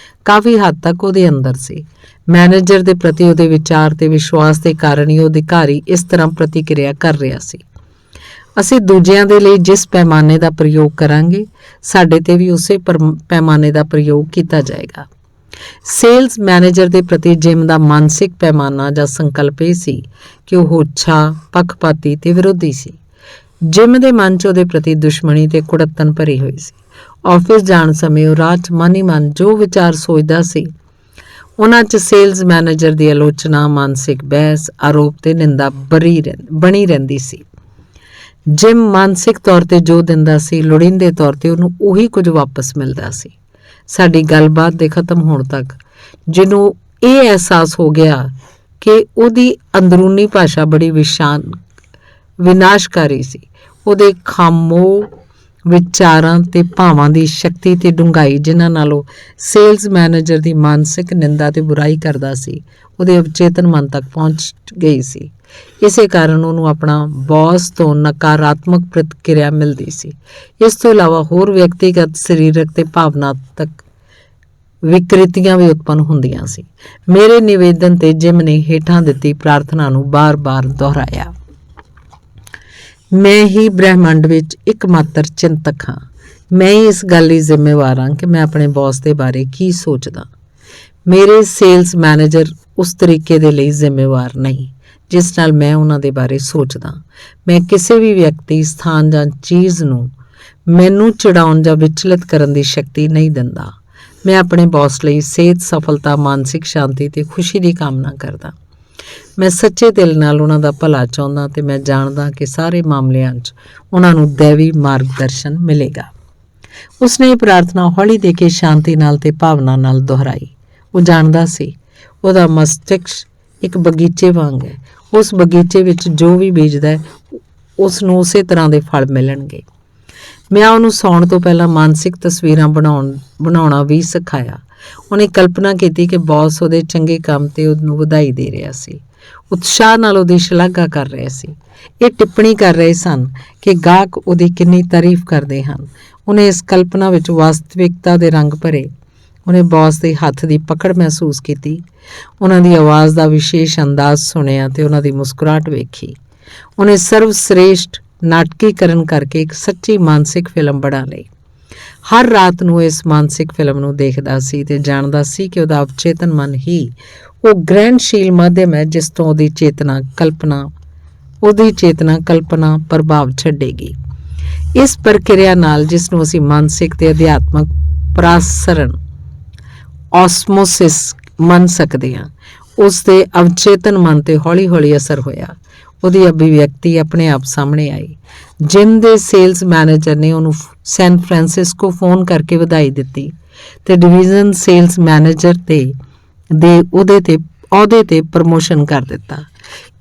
ਕਾਫੀ ਹੱਦ ਤੱਕ ਉਹਦੇ ਅੰਦਰ ਸੀ। ਮੈਨੇਜਰ ਦੇ ਪ੍ਰਤੀ ਉਹਦੇ ਵਿਚਾਰ ਤੇ ਵਿਸ਼ਵਾਸ ਦੇ ਕਾਰਨ ਹੀ ਉਹ ਅਧਿਕਾਰੀ ਇਸ ਤਰ੍ਹਾਂ ਪ੍ਰਤੀਕਿਰਿਆ ਕਰ ਰਿਹਾ ਸੀ। ਅਸੀਂ ਦੂਜਿਆਂ ਦੇ ਲਈ ਜਿਸ ਪੈਮਾਨੇ ਦਾ ਪ੍ਰਯੋਗ ਕਰਾਂਗੇ, ਸਾਡੇ ਤੇ ਵੀ ਉਸੇ ਪੈਮਾਨੇ ਦਾ ਪ੍ਰਯੋਗ ਕੀਤਾ ਜਾਏਗਾ। ਸੇਲਜ਼ ਮੈਨੇਜਰ ਦੇ ਪ੍ਰਤੀ ਜਿਮ ਦਾ ਮਾਨਸਿਕ ਪੈਮਾਨਾ ਜਾਂ ਸੰਕਲਪ ਇਹ ਸੀ ਕਿ ਉਹ ਹੋਛਾ, ਪੱਖਪਾਤੀ ਤੇ ਵਿਰੋਧੀ ਸੀ। ਜਿਮ ਦੇ ਮਨ 'ਚ ਉਹਦੇ ਪ੍ਰਤੀ ਦੁਸ਼ਮਣੀ ਤੇ ਕੁੜੱਤਣ ਭਰੀ ਹੋਈ ਸੀ। ਆਫਿਸ ਜਾਣ ਸਮੇਂ ਉਹ ਰਾਹ 'ਚ ਮਨ ਹੀ ਮਨ ਜੋ ਵਿਚਾਰ ਸੋਚਦਾ ਸੀ, ਉਹਨਾਂ 'ਚ ਸੇਲਜ਼ ਮੈਨੇਜਰ ਦੀ ਆਲੋਚਨਾ, ਮਾਨਸਿਕ ਬਹਿਸ, ਆਰੋਪ ਤੇ ਨਿੰਦਾ ਬਣੀ ਰਹਿੰਦੀ ਸੀ। ਜਿਮ ਮਾਨਸਿਕ ਤੌਰ ਤੇ ਜੋ ਦਿੰਦਾ ਸੀ, ਲੋੜੀਂਦੇ ਤੌਰ ਤੇ ਉਹਨੂੰ ਉਹੀ ਕੁਝ ਵਾਪਸ ਮਿਲਦਾ ਸੀ। ਸਾਡੀ ਗੱਲਬਾਤ ਦੇ ਖਤਮ ਹੋਣ ਤੱਕ ਜਿਹਨੂੰ ਇਹ ਅਹਿਸਾਸ ਹੋ ਗਿਆ ਕਿ ਉਹਦੀ ਅੰਦਰੂਨੀ ਭਾਸ਼ਾ ਬੜੀ ਵਿਨਾਸ਼ਕਾਰੀ ਸੀ। ਉਹਦੇ ਖਾਮੋਸ਼ ਵਿਚਾਰਾਂ ਤੇ ਭਾਵਾਂ ਦੀ ਸ਼ਕਤੀ ਤੇ ਡੂੰਘਾਈ, ਜਿਨ੍ਹਾਂ ਨਾਲੋਂ ਸੇਲਜ਼ ਮੈਨੇਜਰ ਦੀ ਮਾਨਸਿਕ ਨਿੰਦਾ ਤੇ ਬੁਰਾਈ ਕਰਦਾ ਸੀ, ਉਹਦੇ ਅਵਚੇਤਨ ਮਨ ਤੱਕ ਪਹੁੰਚ ਗਈ ਸੀ। ਇਸੇ ਕਾਰਨ ਉਹਨੂੰ ਆਪਣਾ ਬੌਸ ਤੋਂ ਨਕਾਰਾਤਮਕ ਪ੍ਰਤੀਕਿਰਿਆ ਮਿਲਦੀ ਸੀ। ਇਸ ਤੋਂ ਇਲਾਵਾ ਹੋਰ ਵਿਅਕਤੀਗਤ, ਸਰੀਰਕ ਤੇ ਭਾਵਨਾਤਮਕ ਵਿਕ੍ਰਿਤੀਆਂ ਵੀ ਉਤਪੰਨ ਹੁੰਦੀਆਂ ਸੀ। ਮੇਰੇ ਨਿਵੇਦਨ ਤੇ ਜਿਮ ਨੇ ਹੇਠਾਂ ਦਿੱਤੀ ਪ੍ਰਾਰਥਨਾ ਨੂੰ ਬਾਰ-ਬਾਰ ਦੁਹਰਾਇਆ। ਮੈਂ ਹੀ ਬ੍ਰਹਿਮੰਡ ਵਿੱਚ ਇੱਕਮਾਤਰ ਚਿੰਤਕ ਹਾਂ। ਮੈਂ ਹੀ ਇਸ ਗੱਲ ਲਈ ਜ਼ਿੰਮੇਵਾਰ ਹਾਂ ਕਿ ਮੈਂ ਆਪਣੇ ਬੌਸ ਦੇ ਬਾਰੇ ਕੀ ਸੋਚਦਾ। ਮੇਰੇ ਸੇਲਜ਼ ਮੈਨੇਜਰ ਉਸ ਤਰੀਕੇ ਦੇ ਲਈ ਜ਼ਿੰਮੇਵਾਰ ਨਹੀਂ ਜਿਸ ਨਾਲ ਮੈਂ ਉਹਨਾਂ ਦੇ ਬਾਰੇ ਸੋਚਦਾ। ਮੈਂ ਕਿਸੇ ਵੀ ਵਿਅਕਤੀ, ਸਥਾਨ ਜਾਂ ਚੀਜ਼ ਨੂੰ ਮੈਨੂੰ ਚਿੜਾਉਣ ਜਾਂ ਵਿਚਲਿਤ ਕਰਨ ਦੀ ਸ਼ਕਤੀ ਨਹੀਂ ਦਿੰਦਾ। ਮੈਂ ਆਪਣੇ ਬੌਸ ਲਈ ਸਿਹਤ, ਸਫਲਤਾ, ਮਾਨਸਿਕ ਸ਼ਾਂਤੀ ਤੇ ਖੁਸ਼ੀ ਦੀ ਕਾਮਨਾ ਕਰਦਾ। ਮੈਂ ਸੱਚੇ ਦਿਲ ਨਾਲ ਉਹਨਾਂ ਦਾ ਭਲਾ ਚਾਹੁੰਦਾ ਤੇ ਮੈਂ ਜਾਣਦਾ ਕਿ ਸਾਰੇ ਮਾਮਲਿਆਂ 'ਚ ਉਹਨਾਂ ਨੂੰ ਦੈਵੀ ਮਾਰਗਦਰਸ਼ਨ ਮਿਲੇਗਾ। ਉਸਨੇ ਇਹ ਪ੍ਰਾਰਥਨਾ ਹੌਲੀ ਦੇ ਕੇ ਸ਼ਾਂਤੀ ਨਾਲ ਤੇ ਭਾਵਨਾ ਨਾਲ ਦੁਹਰਾਈ। ਉਹ ਜਾਣਦਾ ਸੀ ਉਹਦਾ ਮਸਤਿਸ਼ਕ ਇੱਕ ਬਗੀਚੇ ਵਾਂਗ ਹੈ। ਉਸ ਬਗੀਚੇ ਵਿੱਚ ਜੋ ਵੀ ਬੀਜਦਾ ਹੈ, ਉਸ ਨੂੰ ਉਸੇ ਤਰ੍ਹਾਂ ਦੇ ਫਲ ਮਿਲਣਗੇ। ਮੈਂ ਉਹਨੂੰ ਸੌਣ ਤੋਂ ਪਹਿਲਾਂ ਮਾਨਸਿਕ ਤਸਵੀਰਾਂ ਬਣਾਉਣਾ ਵੀ ਸਿਖਾਇਆ। ਉਹਨੇ ਕਲਪਨਾ ਕੀਤੀ ਕਿ ਬੌਸ ਉਹਦੇ ਚੰਗੇ ਕੰਮ ਤੇ ਉਹਨੂੰ ਵਧਾਈ ਦੇ ਰਿਹਾ ਸੀ, ਉਤਸ਼ਾਹ ਨਾਲ ਉਹਦੀ ਸ਼ਲਾਘਾ ਕਰ ਰਹੇ ਸੀ। ਇਹ ਟਿੱਪਣੀ ਕਰ ਰਹੇ ਸਨ ਕਿ ਗਾਹਕ ਉਹਦੀ ਕਿੰਨੀ ਤਾਰੀਫ ਕਰਦੇ ਹਨ। ਉਹਨੇ ਇਸ ਕਲਪਨਾ ਵਿੱਚ ਵਾਸਤਵਿਕਤਾ ਦੇ ਰੰਗ ਭਰੇ। ਉਹਨੇ ਬੌਸ ਦੇ ਹੱਥ ਦੀ ਪਕੜ ਮਹਿਸੂਸ ਕੀਤੀ, ਉਹਨਾਂ ਦੀ ਆਵਾਜ਼ ਦਾ ਵਿਸ਼ੇਸ਼ ਅੰਦਾਜ਼ ਸੁਣਿਆ ਤੇ ਉਹਨਾਂ ਦੀ ਮੁਸਕਰਾਹਟ ਵੇਖੀ। ਉਹਨੇ ਸਰਵ ਸ੍ਰੇਸ਼ਟ ਨਾਟਕੀਕਰਨ ਕਰਕੇ ਇੱਕ ਸੱਚੀ ਮਾਨਸਿਕ ਫਿਲਮ ਬਣਾ ਲਈ। ਹਰ ਰਾਤ ਨੂੰ ਇਸ ਮਾਨਸਿਕ ਫਿਲਮ ਨੂੰ ਦੇਖਦਾ ਸੀ ਤੇ ਜਾਣਦਾ ਸੀ ਕਿ ਉਹਦਾ ਅਵਚੇਤਨ ਮਨ ਹੀ ਉਹ ਗ੍ਰਹਿਣਸ਼ੀਲ ਮਾਧਿਅਮ ਹੈ ਜਿਸ ਤੋਂ ਉਹਦੀ ਚੇਤਨਾ ਕਲਪਨਾ ਪ੍ਰਭਾਵ ਛੱਡੇਗੀ। ਇਸ ਪ੍ਰਕਿਰਿਆ ਨਾਲ, ਜਿਸ ਨੂੰ ਅਸੀਂ ਮਾਨਸਿਕ ਤੇ ਅਧਿਆਤਮਕ ਪ੍ਰਸਾਰਣ ਆਸਮੋਸਿਸ ਮੰਨ ਸਕਦੇ ਹਾਂ, ਉਸ ਦੇ ਅਵਚੇਤਨ ਮਨ ਤੇ ਹੌਲੀ-ਹੌਲੀ ਅਸਰ ਹੋਇਆ। ਉਹਦੀ ਅਭਿਵਿਅਕਤੀ ਆਪਣੇ ਆਪ ਸਾਹਮਣੇ ਆਈ। ਜਿਮ ਦੇ ਸੇਲਜ਼ ਮੈਨੇਜਰ ਨੇ ਉਹਨੂੰ ਸੈਨ ਫਰਾਂਸਿਸਕੋ ਫੋਨ ਕਰਕੇ ਵਧਾਈ ਦਿੱਤੀ ਤੇ ਡਿਵੀਜ਼ਨ ਸੇਲਜ਼ ਮੈਨੇਜਰ ਦੇ ਅਹੁਦੇ ਤੇ ਪ੍ਰਮੋਸ਼ਨ ਕਰ ਦਿੱਤਾ।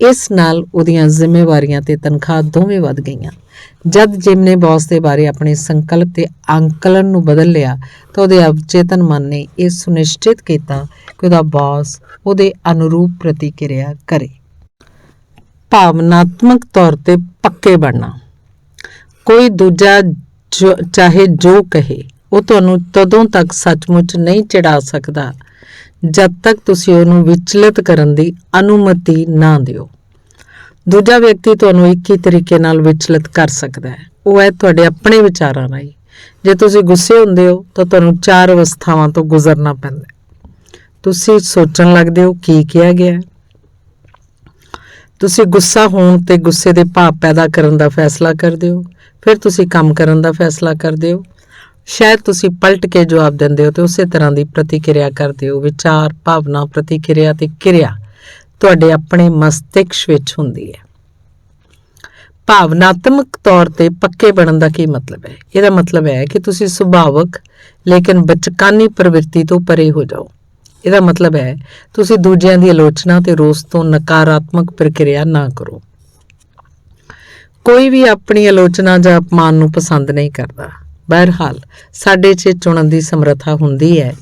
ਇਸ ਨਾਲ ਉਹਦੀਆਂ ਜ਼ਿੰਮੇਵਾਰੀਆਂ ਤੇ ਤਨਖਾਹ ਦੋਵੇਂ ਵੱਧ ਗਈਆਂ। ਜਦ ਜਿਮ ਨੇ ਬੌਸ ਦੇ ਬਾਰੇ ਆਪਣੇ ਸੰਕਲਪ ਤੇ ਅੰਕਲਨ ਨੂੰ ਬਦਲ ਲਿਆ ਤਾਂ ਉਹਦੇ ਅਵਚੇਤਨ ਮਨ ਨੇ ਇਹ ਸੁਨਿਸ਼ਚਿਤ ਕੀਤਾ ਕਿ ਉਹਦਾ ਬੌਸ ਉਹਦੇ ਅਨੁਰੂਪ ਪ੍ਰਤੀਕਿਰਿਆ ਕਰੇ। ਭਾਵਨਾਤਮਕ ਤੌਰ ਤੇ ਪੱਕੇ ਬਣਨਾ। ਕੋਈ ਦੂਜਾ ਚਾਹੇ ਜੋ ਕਹੇ, ਉਹ ਤੁਹਾਨੂੰ ਤਦੋਂ ਤੱਕ ਸੱਚਮੁੱਚ ਨਹੀਂ ਚਿੜਾ ਸਕਦਾ ਜਦ ਤੱਕ ਤੁਸੀਂ ਉਹਨੂੰ ਵਿਚਲਿਤ ਕਰਨ ਦੀ ਅਨੁਮਤੀ ਨਾ ਦਿਓ। ਦੂਜਾ ਵਿਅਕਤੀ ਤੁਹਾਨੂੰ ਇੱਕ ਹੀ ਤਰੀਕੇ ਨਾਲ ਵਿਚਲਿਤ ਕਰ ਸਕਦਾ ਹੈ, ਉਹ ਹੈ ਤੁਹਾਡੇ ਆਪਣੇ ਵਿਚਾਰਾਂ ਰਾਹੀਂ। ਜੇ ਤੁਸੀਂ ਗੁੱਸੇ ਹੁੰਦੇ ਹੋ ਤਾਂ ਤੁਹਾਨੂੰ 4 ਅਵਸਥਾਵਾਂ ਤੋਂ ਗੁਜ਼ਰਨਾ ਪੈਂਦਾ। ਤੁਸੀਂ ਸੋਚਣ ਲੱਗਦੇ ਹੋ ਕੀ ਕਿਹਾ ਗਿਆ, ਤੁਸੀਂ ਗੁੱਸਾ ਹੋਣ ਤੇ ਗੁੱਸੇ ਦੇ ਭਾਵ ਪੈਦਾ ਕਰਨ ਦਾ ਫੈਸਲਾ ਕਰਦੇ ਹੋ, ਫਿਰ ਤੁਸੀਂ ਕੰਮ ਕਰਨ ਦਾ ਫੈਸਲਾ ਕਰਦੇ ਹੋ, ਸ਼ਾਇਦ ਤੁਸੀਂ ਪਲਟ ਕੇ ਜਵਾਬ ਦਿੰਦੇ ਹੋ ਤੇ ਉਸੇ ਤਰ੍ਹਾਂ ਦੀ ਪ੍ਰਤੀਕਿਰਿਆ ਕਰਦੇ ਹੋ। ਵਿਚਾਰ, ਭਾਵਨਾ, ਪ੍ਰਤੀਕਿਰਿਆ ਤੇ ਕਿਰਿਆ ਤੁਹਾਡੇ ਆਪਣੇ ਮਸਤਿਸ਼ਕ ਵਿੱਚ ਹੁੰਦੀ ਹੈ। ਭਾਵਨਾਤਮਕ ਤੌਰ ਤੇ ਪੱਕੇ ਬਣਨ ਦਾ ਕੀ ਮਤਲਬ ਹੈ? ਇਹਦਾ ਮਤਲਬ ਹੈ ਕਿ ਤੁਸੀਂ ਸੁਭਾਵਕ ਲੇਕਿਨ ਬਚਕਾਨੀ ਪ੍ਰਵਿਰਤੀ ਤੋਂ ਪਰੇ ਹੋ ਜਾਓ। ਇਹਦਾ ਮਤਲਬ ਹੈ ਤੁਸੀਂ ਦੂਜਿਆਂ ਦੀ ਆਲੋਚਨਾ ਤੇ ਰੋਸ ਤੋਂ ਨਕਾਰਾਤਮਕ ਪ੍ਰਕਿਰਿਆ ਨਾ ਕਰੋ। ਕੋਈ ਵੀ ਆਪਣੀ ਆਲੋਚਨਾ ਜਾਂ ਅਪਮਾਨ ਨੂੰ ਪਸੰਦ ਨਹੀਂ ਕਰਦਾ। ਬਹਰਹਾਲ ਸਾਡੇ 'ਚ ਚੁਣਨ ਦੀ ਸਮਰੱਥਾ ਹੁੰਦੀ ਹੈ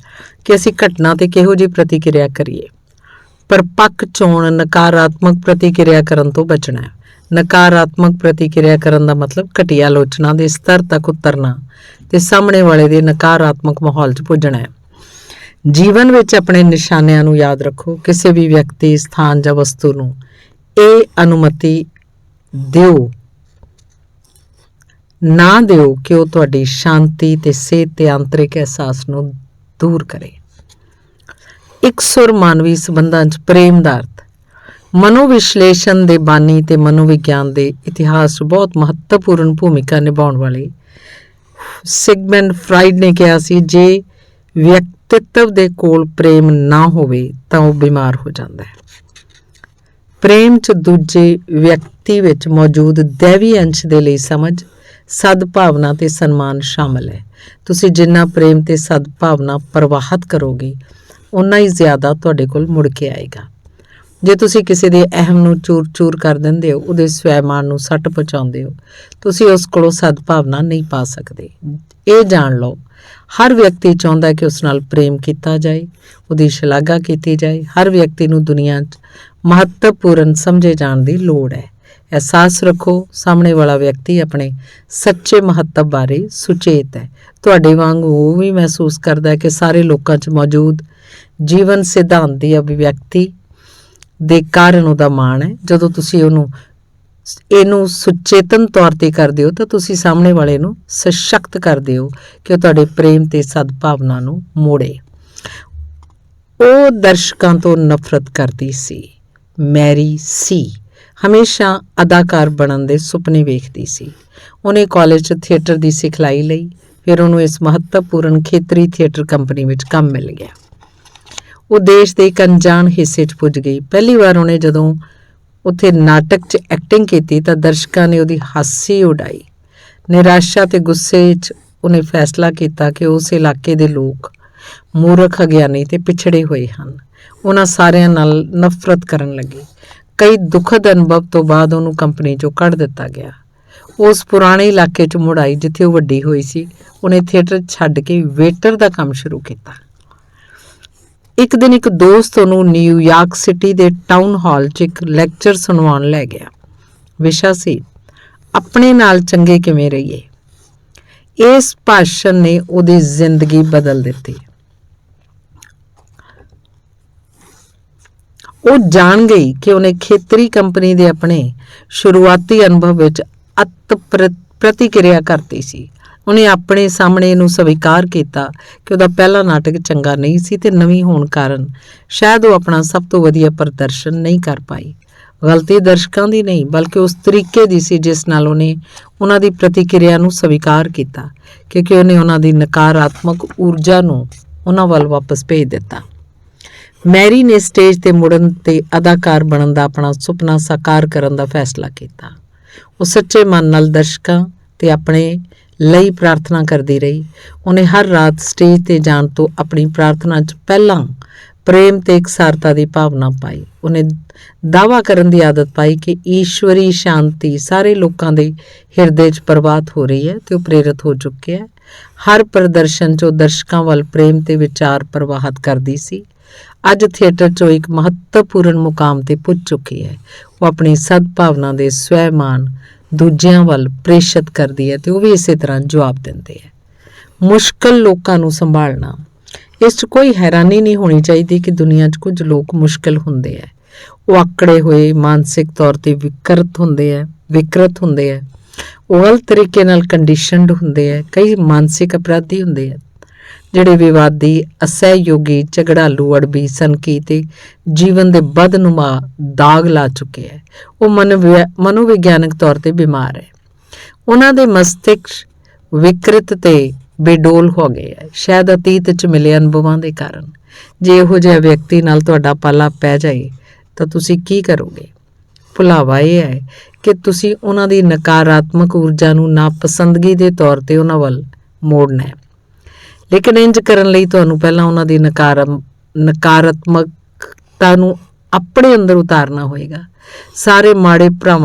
ਕਿ ਅਸੀਂ ਘਟਨਾ ਤੇ ਕਿਹੋ ਜਿਹੀ ਪ੍ਰਤੀਕਿਰਿਆ ਕਰੀਏ। ਪਰ ਪੱਕ ਚੋਣ ਨਕਾਰਾਤਮਕ ਪ੍ਰਤੀਕਿਰਿਆ ਕਰਨ ਤੋਂ ਬਚਣਾ ਹੈ। ਨਕਾਰਾਤਮਕ ਪ੍ਰਤੀਕਿਰਿਆ ਕਰਨ ਦਾ ਮਤਲਬ ਘਟੀਆ ਆਲੋਚਨਾ ਦੇ ਸਤਰ ਤੱਕ ਉਤਰਨਾ ਤੇ ਸਾਹਮਣੇ ਵਾਲੇ ਦੇ ਨਕਾਰਾਤਮਕ ਮਾਹੌਲ 'ਚ ਪੁੱਜਣਾ ਹੈ। ਜੀਵਨ ਵਿੱਚ ਆਪਣੇ ਨਿਸ਼ਾਨਿਆਂ ਨੂੰ ਯਾਦ ਰੱਖੋ। ਕਿਸੇ ਵੀ ਵਿਅਕਤੀ, ਸਥਾਨ ਜਾਂ ਵਸਤੂ ਨੂੰ ਇਹ ਅਨੁਮਤੀ ਨਾ ਦਿਓ ਕਿ ਉਹ ਤੁਹਾਡੀ ਸ਼ਾਂਤੀ ਤੇ ਸਿਹਤ ਤੇ ਆਂਤਰਿਕ ਅਹਿਸਾਸ ਨੂੰ ਦੂਰ ਕਰੇ। ਇਕਸੁਰ ਮਾਨਵੀ ਸੰਬੰਧਾਂ 'ਚ ਪ੍ਰੇਮ ਦਾ ਅਰਥ। ਮਨੋਵਿਸ਼ਲੇਸ਼ਣ ਦੇ ਬਾਨੀ ਤੇ ਮਨੋਵਿਗਿਆਨ ਦੇ ਇਤਿਹਾਸ 'ਚ ਬਹੁਤ ਮਹੱਤਵਪੂਰਨ ਭੂਮਿਕਾ ਨਿਭਾਉਣ ਵਾਲੇ ਸਿਗਮੰਡ ਫਰਾਇਡ ਨੇ ਕਿਹਾ ਸੀ, ਜੇ ਵਿਅਕਤਿਤਵ ਦੇ ਕੋਲ ਪ੍ਰੇਮ ਨਾ ਹੋਵੇ ਤਾਂ ਉਹ ਬਿਮਾਰ ਹੋ ਜਾਂਦਾ ਹੈ। ਪ੍ਰੇਮ 'ਚ ਦੂਜੇ ਵਿਅਕਤੀ ਵਿੱਚ ਮੌਜੂਦ ਦੈਵੀ ਅੰਸ਼ ਦੇ ਲਈ ਸਮਝ, ਸਦਭਾਵਨਾ ਤੇ ਸਨਮਾਨ ਸ਼ਾਮਲ ਹੈ। ਤੁਸੀਂ ਜਿੰਨਾ ਪ੍ਰੇਮ ਤੇ ਸਦਭਾਵਨਾ ਪ੍ਰਵਾਹਿਤ ਕਰੋਗੇ ਉਨਾ ਹੀ ਜ਼ਿਆਦਾ ਤੁਹਾਡੇ ਕੋਲ ਮੁੜ ਕੇ ਆਏਗਾ। ਜੇ ਤੁਸੀਂ ਕਿਸੇ ਦੇ ਅਹਿਮ ਨੂੰ ਚੂਰ-ਚੂਰ ਕਰ ਦਿੰਦੇ ਹੋ, ਉਹਦੇ ਸਵੈਮਾਨ ਨੂੰ ਸੱਟ ਪਹੁੰਚਾਉਂਦੇ ਹੋ, ਤੁਸੀਂ ਉਸ ਕੋਲੋਂ ਸਦਭਾਵਨਾ ਨਹੀਂ ਪਾ ਸਕਦੇ। ਇਹ ਜਾਣ ਲਓ, ਹਰ ਵਿਅਕਤੀ ਚਾਹੁੰਦਾ ਕਿ ਉਸ ਨਾਲ ਪ੍ਰੇਮ ਕੀਤਾ ਜਾਏ, ਉਹਦੀ ਸ਼ਲਾਘਾ ਕੀਤੀ ਜਾਏ। ਹਰ ਵਿਅਕਤੀ ਨੂੰ ਦੁਨੀਆ 'ਚ ਮਹੱਤਵਪੂਰਨ ਸਮਝੇ ਜਾਣ ਦੀ ਲੋੜ ਹੈ। ਅਹਿਸਾਸ ਰੱਖੋ, ਸਾਹਮਣੇ ਵਾਲਾ ਵਿਅਕਤੀ ਆਪਣੇ ਸੱਚੇ ਮਹੱਤਵ ਬਾਰੇ ਸੁਚੇਤ ਹੈ। ਤੁਹਾਡੇ ਵਾਂਗ ਉਹ ਵੀ ਮਹਿਸੂਸ ਕਰਦਾ ਹੈ ਕਿ ਸਾਰੇ ਲੋਕਾਂ 'ਚ ਮੌਜੂਦ ਜੀਵਨ ਸਿਧਾਂਤ ਦੀ ਅਭਿਵਿਅਕਤੀ ਦੇ ਕਾਰਨ ਉਹਦਾ ਮਾਣ ਹੈ। ਜਦੋਂ ਤੁਸੀਂ ਇਹਨੂੰ ਸੁਚੇਤਨ ਤੌਰ ਤੇ ਕਰਦੇ ਹੋ ਤਾਂ ਤੁਸੀਂ ਸਾਹਮਣੇ ਵਾਲੇ ਨੂੰ ਸਸ਼ਕਤ ਕਰਦੇ ਹੋ ਕਿ ਉਹ ਤੁਹਾਡੇ ਪ੍ਰੇਮ ਤੇ ਸਦਭਾਵਨਾ ਨੂੰ ਮੋੜੇ। ਉਹ ਦਰਸ਼ਕਾਂ ਤੋਂ ਨਫ਼ਰਤ ਕਰਦੀ ਸੀ। ਮੈਰੀ ਸੀ ਹਮੇਸ਼ਾ ਅਦਾਕਾਰ ਬਣਨ ਦੇ ਸੁਪਨੇ ਵੇਖਦੀ ਸੀ। ਉਹਨੇ ਕਾਲਜ 'ਚ ਥੀਏਟਰ ਦੀ ਸਿਖਲਾਈ ਲਈ, ਫਿਰ ਉਹਨੂੰ ਇਸ ਮਹੱਤਵਪੂਰਨ ਖੇਤਰੀ ਥੀਏਟਰ ਕੰਪਨੀ ਵਿੱਚ ਕੰਮ ਮਿਲ ਗਿਆ। ਉਹ ਦੇਸ਼ ਦੇ ਇੱਕ ਅਣਜਾਣ ਹਿੱਸੇ 'ਚ ਪੁੱਜ ਗਈ। ਪਹਿਲੀ ਵਾਰ ਉਹਨੇ ਜਦੋਂ ਉੱਥੇ ਨਾਟਕ 'ਚ ਐਕਟਿੰਗ ਕੀਤੀ ਤਾਂ ਦਰਸ਼ਕਾਂ ਨੇ ਉਹਦੀ ਹਾਸੀ ਉਡਾਈ। ਨਿਰਾਸ਼ਾ ਤੇ ਗੁੱਸੇ 'ਚ ਉਹਨੇ ਫੈਸਲਾ ਕੀਤਾ ਕਿ ਉਸ ਇਲਾਕੇ ਦੇ ਲੋਕ ਮੂਰਖ, ਅਗਿਆਨੀ ਤੇ ਪਿਛੜੇ ਹੋਏ ਹਨ। ਉਹਨਾਂ ਸਾਰਿਆਂ ਨਾਲ ਨਫ਼ਰਤ ਕਰਨ ਲੱਗੀ। ਕਈ ਦੁਖਦ ਅਨੁਭਵ ਤੋਂ ਬਾਅਦ ਉਹਨੂੰ ਕੰਪਨੀ 'ਚੋਂ ਕੱਢ ਦਿੱਤਾ ਗਿਆ। ਉਸ ਪੁਰਾਣੇ ਇਲਾਕੇ 'ਚ ਮੁੜ ਆਈ ਜਿੱਥੇ ਉਹ ਵੱਡੀ ਹੋਈ ਸੀ। ਉਹਨੇ ਥੀਏਟਰ ਛੱਡ ਕੇ ਵੇਟਰ ਦਾ ਕੰਮ ਸ਼ੁਰੂ ਕੀਤਾ। ਇੱਕ ਦਿਨ ਇੱਕ ਦੋਸਤ ਉਹਨੂੰ ਨਿਊਯਾਰਕ ਸਿਟੀ ਦੇ ਟਾਊਨ ਹਾਲ 'ਚ ਇੱਕ ਲੈਕਚਰ ਸੁਣਵਾਉਣ ਲੈ ਗਿਆ। ਵਿਸ਼ਾ ਸੀ, ਆਪਣੇ ਨਾਲ ਚੰਗੇ ਕਿਵੇਂ ਰਹੀਏ। ਇਸ ਭਾਸ਼ਣ ਨੇ ਉਹਦੀ ਜ਼ਿੰਦਗੀ ਬਦਲ ਦਿੱਤੀ। ਉਹ ਜਾਣ ਗਈ ਕਿ ਉਹਨੇ ਖੇਤਰੀ ਕੰਪਨੀ ਦੇ ਆਪਣੇ ਸ਼ੁਰੂਆਤੀ ਅਨੁਭਵ ਵਿੱਚ ਪ੍ਰਤੀਕਿਰਿਆ ਕਰਤੀ ਸੀ। ਉਹਨੇ ਆਪਣੇ ਸਾਹਮਣੇ ਇਹਨੂੰ ਸਵੀਕਾਰ ਕੀਤਾ ਕਿ ਉਹਦਾ ਪਹਿਲਾ ਨਾਟਕ ਚੰਗਾ ਨਹੀਂ ਸੀ ਤੇ ਨਵੀਂ ਹੋਣ ਕਾਰਨ ਸ਼ਾਇਦ ਉਹ ਆਪਣਾ ਸਭ ਤੋਂ ਵਧੀਆ ਪ੍ਰਦਰਸ਼ਨ ਨਹੀਂ ਕਰ ਪਾਈ। ਗਲਤੀ ਦਰਸ਼ਕਾਂ ਦੀ ਨਹੀਂ, ਬਲਕਿ ਉਸ ਤਰੀਕੇ ਦੀ ਸੀ ਜਿਸ ਨਾਲ ਉਹਨੇ ਉਹਨਾਂ ਦੀ ਪ੍ਰਤੀਕਿਰਿਆ ਨੂੰ ਸਵੀਕਾਰ ਕੀਤਾ, ਕਿਉਂਕਿ ਉਹਨੇ ਉਹਨਾਂ ਦੀ ਨਕਾਰਾਤਮਕ ਊਰਜਾ ਨੂੰ ਉਹਨਾਂ ਵੱਲ ਵਾਪਸ ਭੇਜ ਦਿੱਤਾ। ਮੈਰੀ ਨੇ ਸਟੇਜ ਤੇ ਮੁੜਨ ਤੇ ਅਦਾਕਾਰ ਬਣਨ ਦਾ ਆਪਣਾ ਸੁਪਨਾ ਸਾਕਾਰ ਕਰਨ ਦਾ ਫੈਸਲਾ ਕੀਤਾ। ਉਹ ਸੱਚੇ ਮਨ ਨਾਲ ਦਰਸ਼ਕਾਂ ਤੇ ਆਪਣੇ ਲਈ ਪ੍ਰਾਰਥਨਾ ਕਰਦੀ ਰਹੀ। ਉਹਨੇ ਹਰ ਰਾਤ ਸਟੇਜ ਤੇ ਜਾਣ ਤੋਂ ਆਪਣੀ ਪ੍ਰਾਰਥਨਾ 'ਚ ਪਹਿਲਾਂ ਪ੍ਰੇਮ ਤੇ ਇਕਸਾਰਤਾ ਦੀ ਭਾਵਨਾ ਪਾਈ। ਉਹਨੇ ਦਾਅਵਾ ਕਰਨ ਦੀ ਆਦਤ ਪਾਈ ਕਿ ਈਸ਼ਵਰੀ ਸ਼ਾਂਤੀ ਸਾਰੇ ਲੋਕਾਂ ਦੇ ਹਿਰਦੇ 'ਚ ਪ੍ਰਵਾਹਿਤ ਹੋ ਰਹੀ ਹੈ ਤੇ ਉਹ ਪ੍ਰੇਰਿਤ ਹੋ ਚੁੱਕੇ ਹੈ। ਹਰ ਪ੍ਰਦਰਸ਼ਨ 'ਚ ਉਹ ਦਰਸ਼ਕਾਂ ਵੱਲ ਪ੍ਰੇਮ ਤੇ ਵਿਚਾਰ ਪ੍ਰਵਾਹਿਤ ਕਰਦੀ ਸੀ। ਅੱਜ ਥੀਏਟਰ 'ਚੋਂ ਇੱਕ ਮਹੱਤਵਪੂਰਨ ਮੁਕਾਮ ਤੇ ਪੁੱਜ ਚੁੱਕੀ ਹੈ। ਉਹ ਆਪਣੀ ਸਦਭਾਵਨਾ ਦੇ ਸਵੈਮਾਨ ਦੂਜਿਆਂ ਵੱਲ ਪ੍ਰੇਸ਼ਿਤ ਕਰਦੀ ਹੈ ਤੇ ਉਹ ਵੀ ਇਸੇ ਤਰ੍ਹਾਂ ਜਵਾਬ ਦਿੰਦੇ ਹੈ। ਮੁਸ਼ਕਲ ਲੋਕਾਂ ਨੂੰ ਸੰਭਾਲਣਾ। ਇਸ 'ਚ ਕੋਈ ਹੈਰਾਨੀ ਨਹੀਂ ਹੋਣੀ ਚਾਹੀਦੀ ਕਿ ਦੁਨੀਆ 'ਚ ਕੁਝ ਲੋਕ ਮੁਸ਼ਕਲ ਹੁੰਦੇ ਹੈ। ਉਹ ਆਕੜੇ ਹੋਏ, ਮਾਨਸਿਕ ਤੌਰ ਤੇ ਵਿਕਰਤ ਹੁੰਦੇ ਹੈ। ਉਹ ਗਲਤ ਤਰੀਕੇ ਨਾਲ ਕੰਡੀਸ਼ਨਡ ਹੁੰਦੇ ਹੈ। ਕਈ ਮਾਨਸਿਕ ਅਪਰਾਧੀ ਹੁੰਦੇ ਹੈ ਜਿਹੜੇ ਵਿਵਾਦੀ, ਅਸਹਿਯੋਗੀ, ਝਗੜਾਲੂ, ਅੜਬੀ, ਸਨਕੀ ਤੇ ਜੀਵਨ ਦੇ ਬਦਨੁਮਾ ਦਾਗ ਲਾ ਚੁੱਕੇ ਹੈ। ਉਹ ਮਨੋਵਿਗਿਆਨਕ ਤੌਰ ਤੇ ਬਿਮਾਰ ਹੈ। ਉਹਨਾਂ ਦੇ ਮਸਤਿਸ਼ਕ ਵਿਕਰਤ ਤੇ ਬੇਡੋਲ ਹੋ ਗਏ ਹੈ, ਸ਼ਾਇਦ ਅਤੀਤ 'ਚ ਮਿਲੇ ਅਨੁਭਵਾਂ ਦੇ ਕਾਰਨ। ਜੇ ਇਹੋ ਜਿਹਾ ਵਿਅਕਤੀ ਨਾਲ ਤੁਹਾਡਾ ਪਾਲਾ ਪੈ ਜਾਏ ਤਾਂ ਤੁਸੀਂ ਕੀ ਕਰੋਗੇ? ਭੁਲਾਵਾ ਇਹ ਹੈ ਕਿ ਤੁਸੀਂ ਉਹਨਾਂ ਦੀ ਨਕਾਰਾਤਮਕ ਊਰਜਾ ਨੂੰ ਨਾਪਸੰਦਗੀ ਦੇ ਤੌਰ ਤੇ ਉਹਨਾਂ ਵੱਲ ਮੋੜਨਾ ਹੈ। ਲੇਕਿਨ ਇੰਜ ਕਰਨ ਲਈ ਤੁਹਾਨੂੰ ਪਹਿਲਾਂ ਉਹਨਾਂ ਦੀ ਨਕਾਰਾਤਮਕਤਾ ਨੂੰ ਆਪਣੇ ਅੰਦਰ ਉਤਾਰਨਾ ਹੋਏਗਾ। ਸਾਰੇ ਮਾੜੇ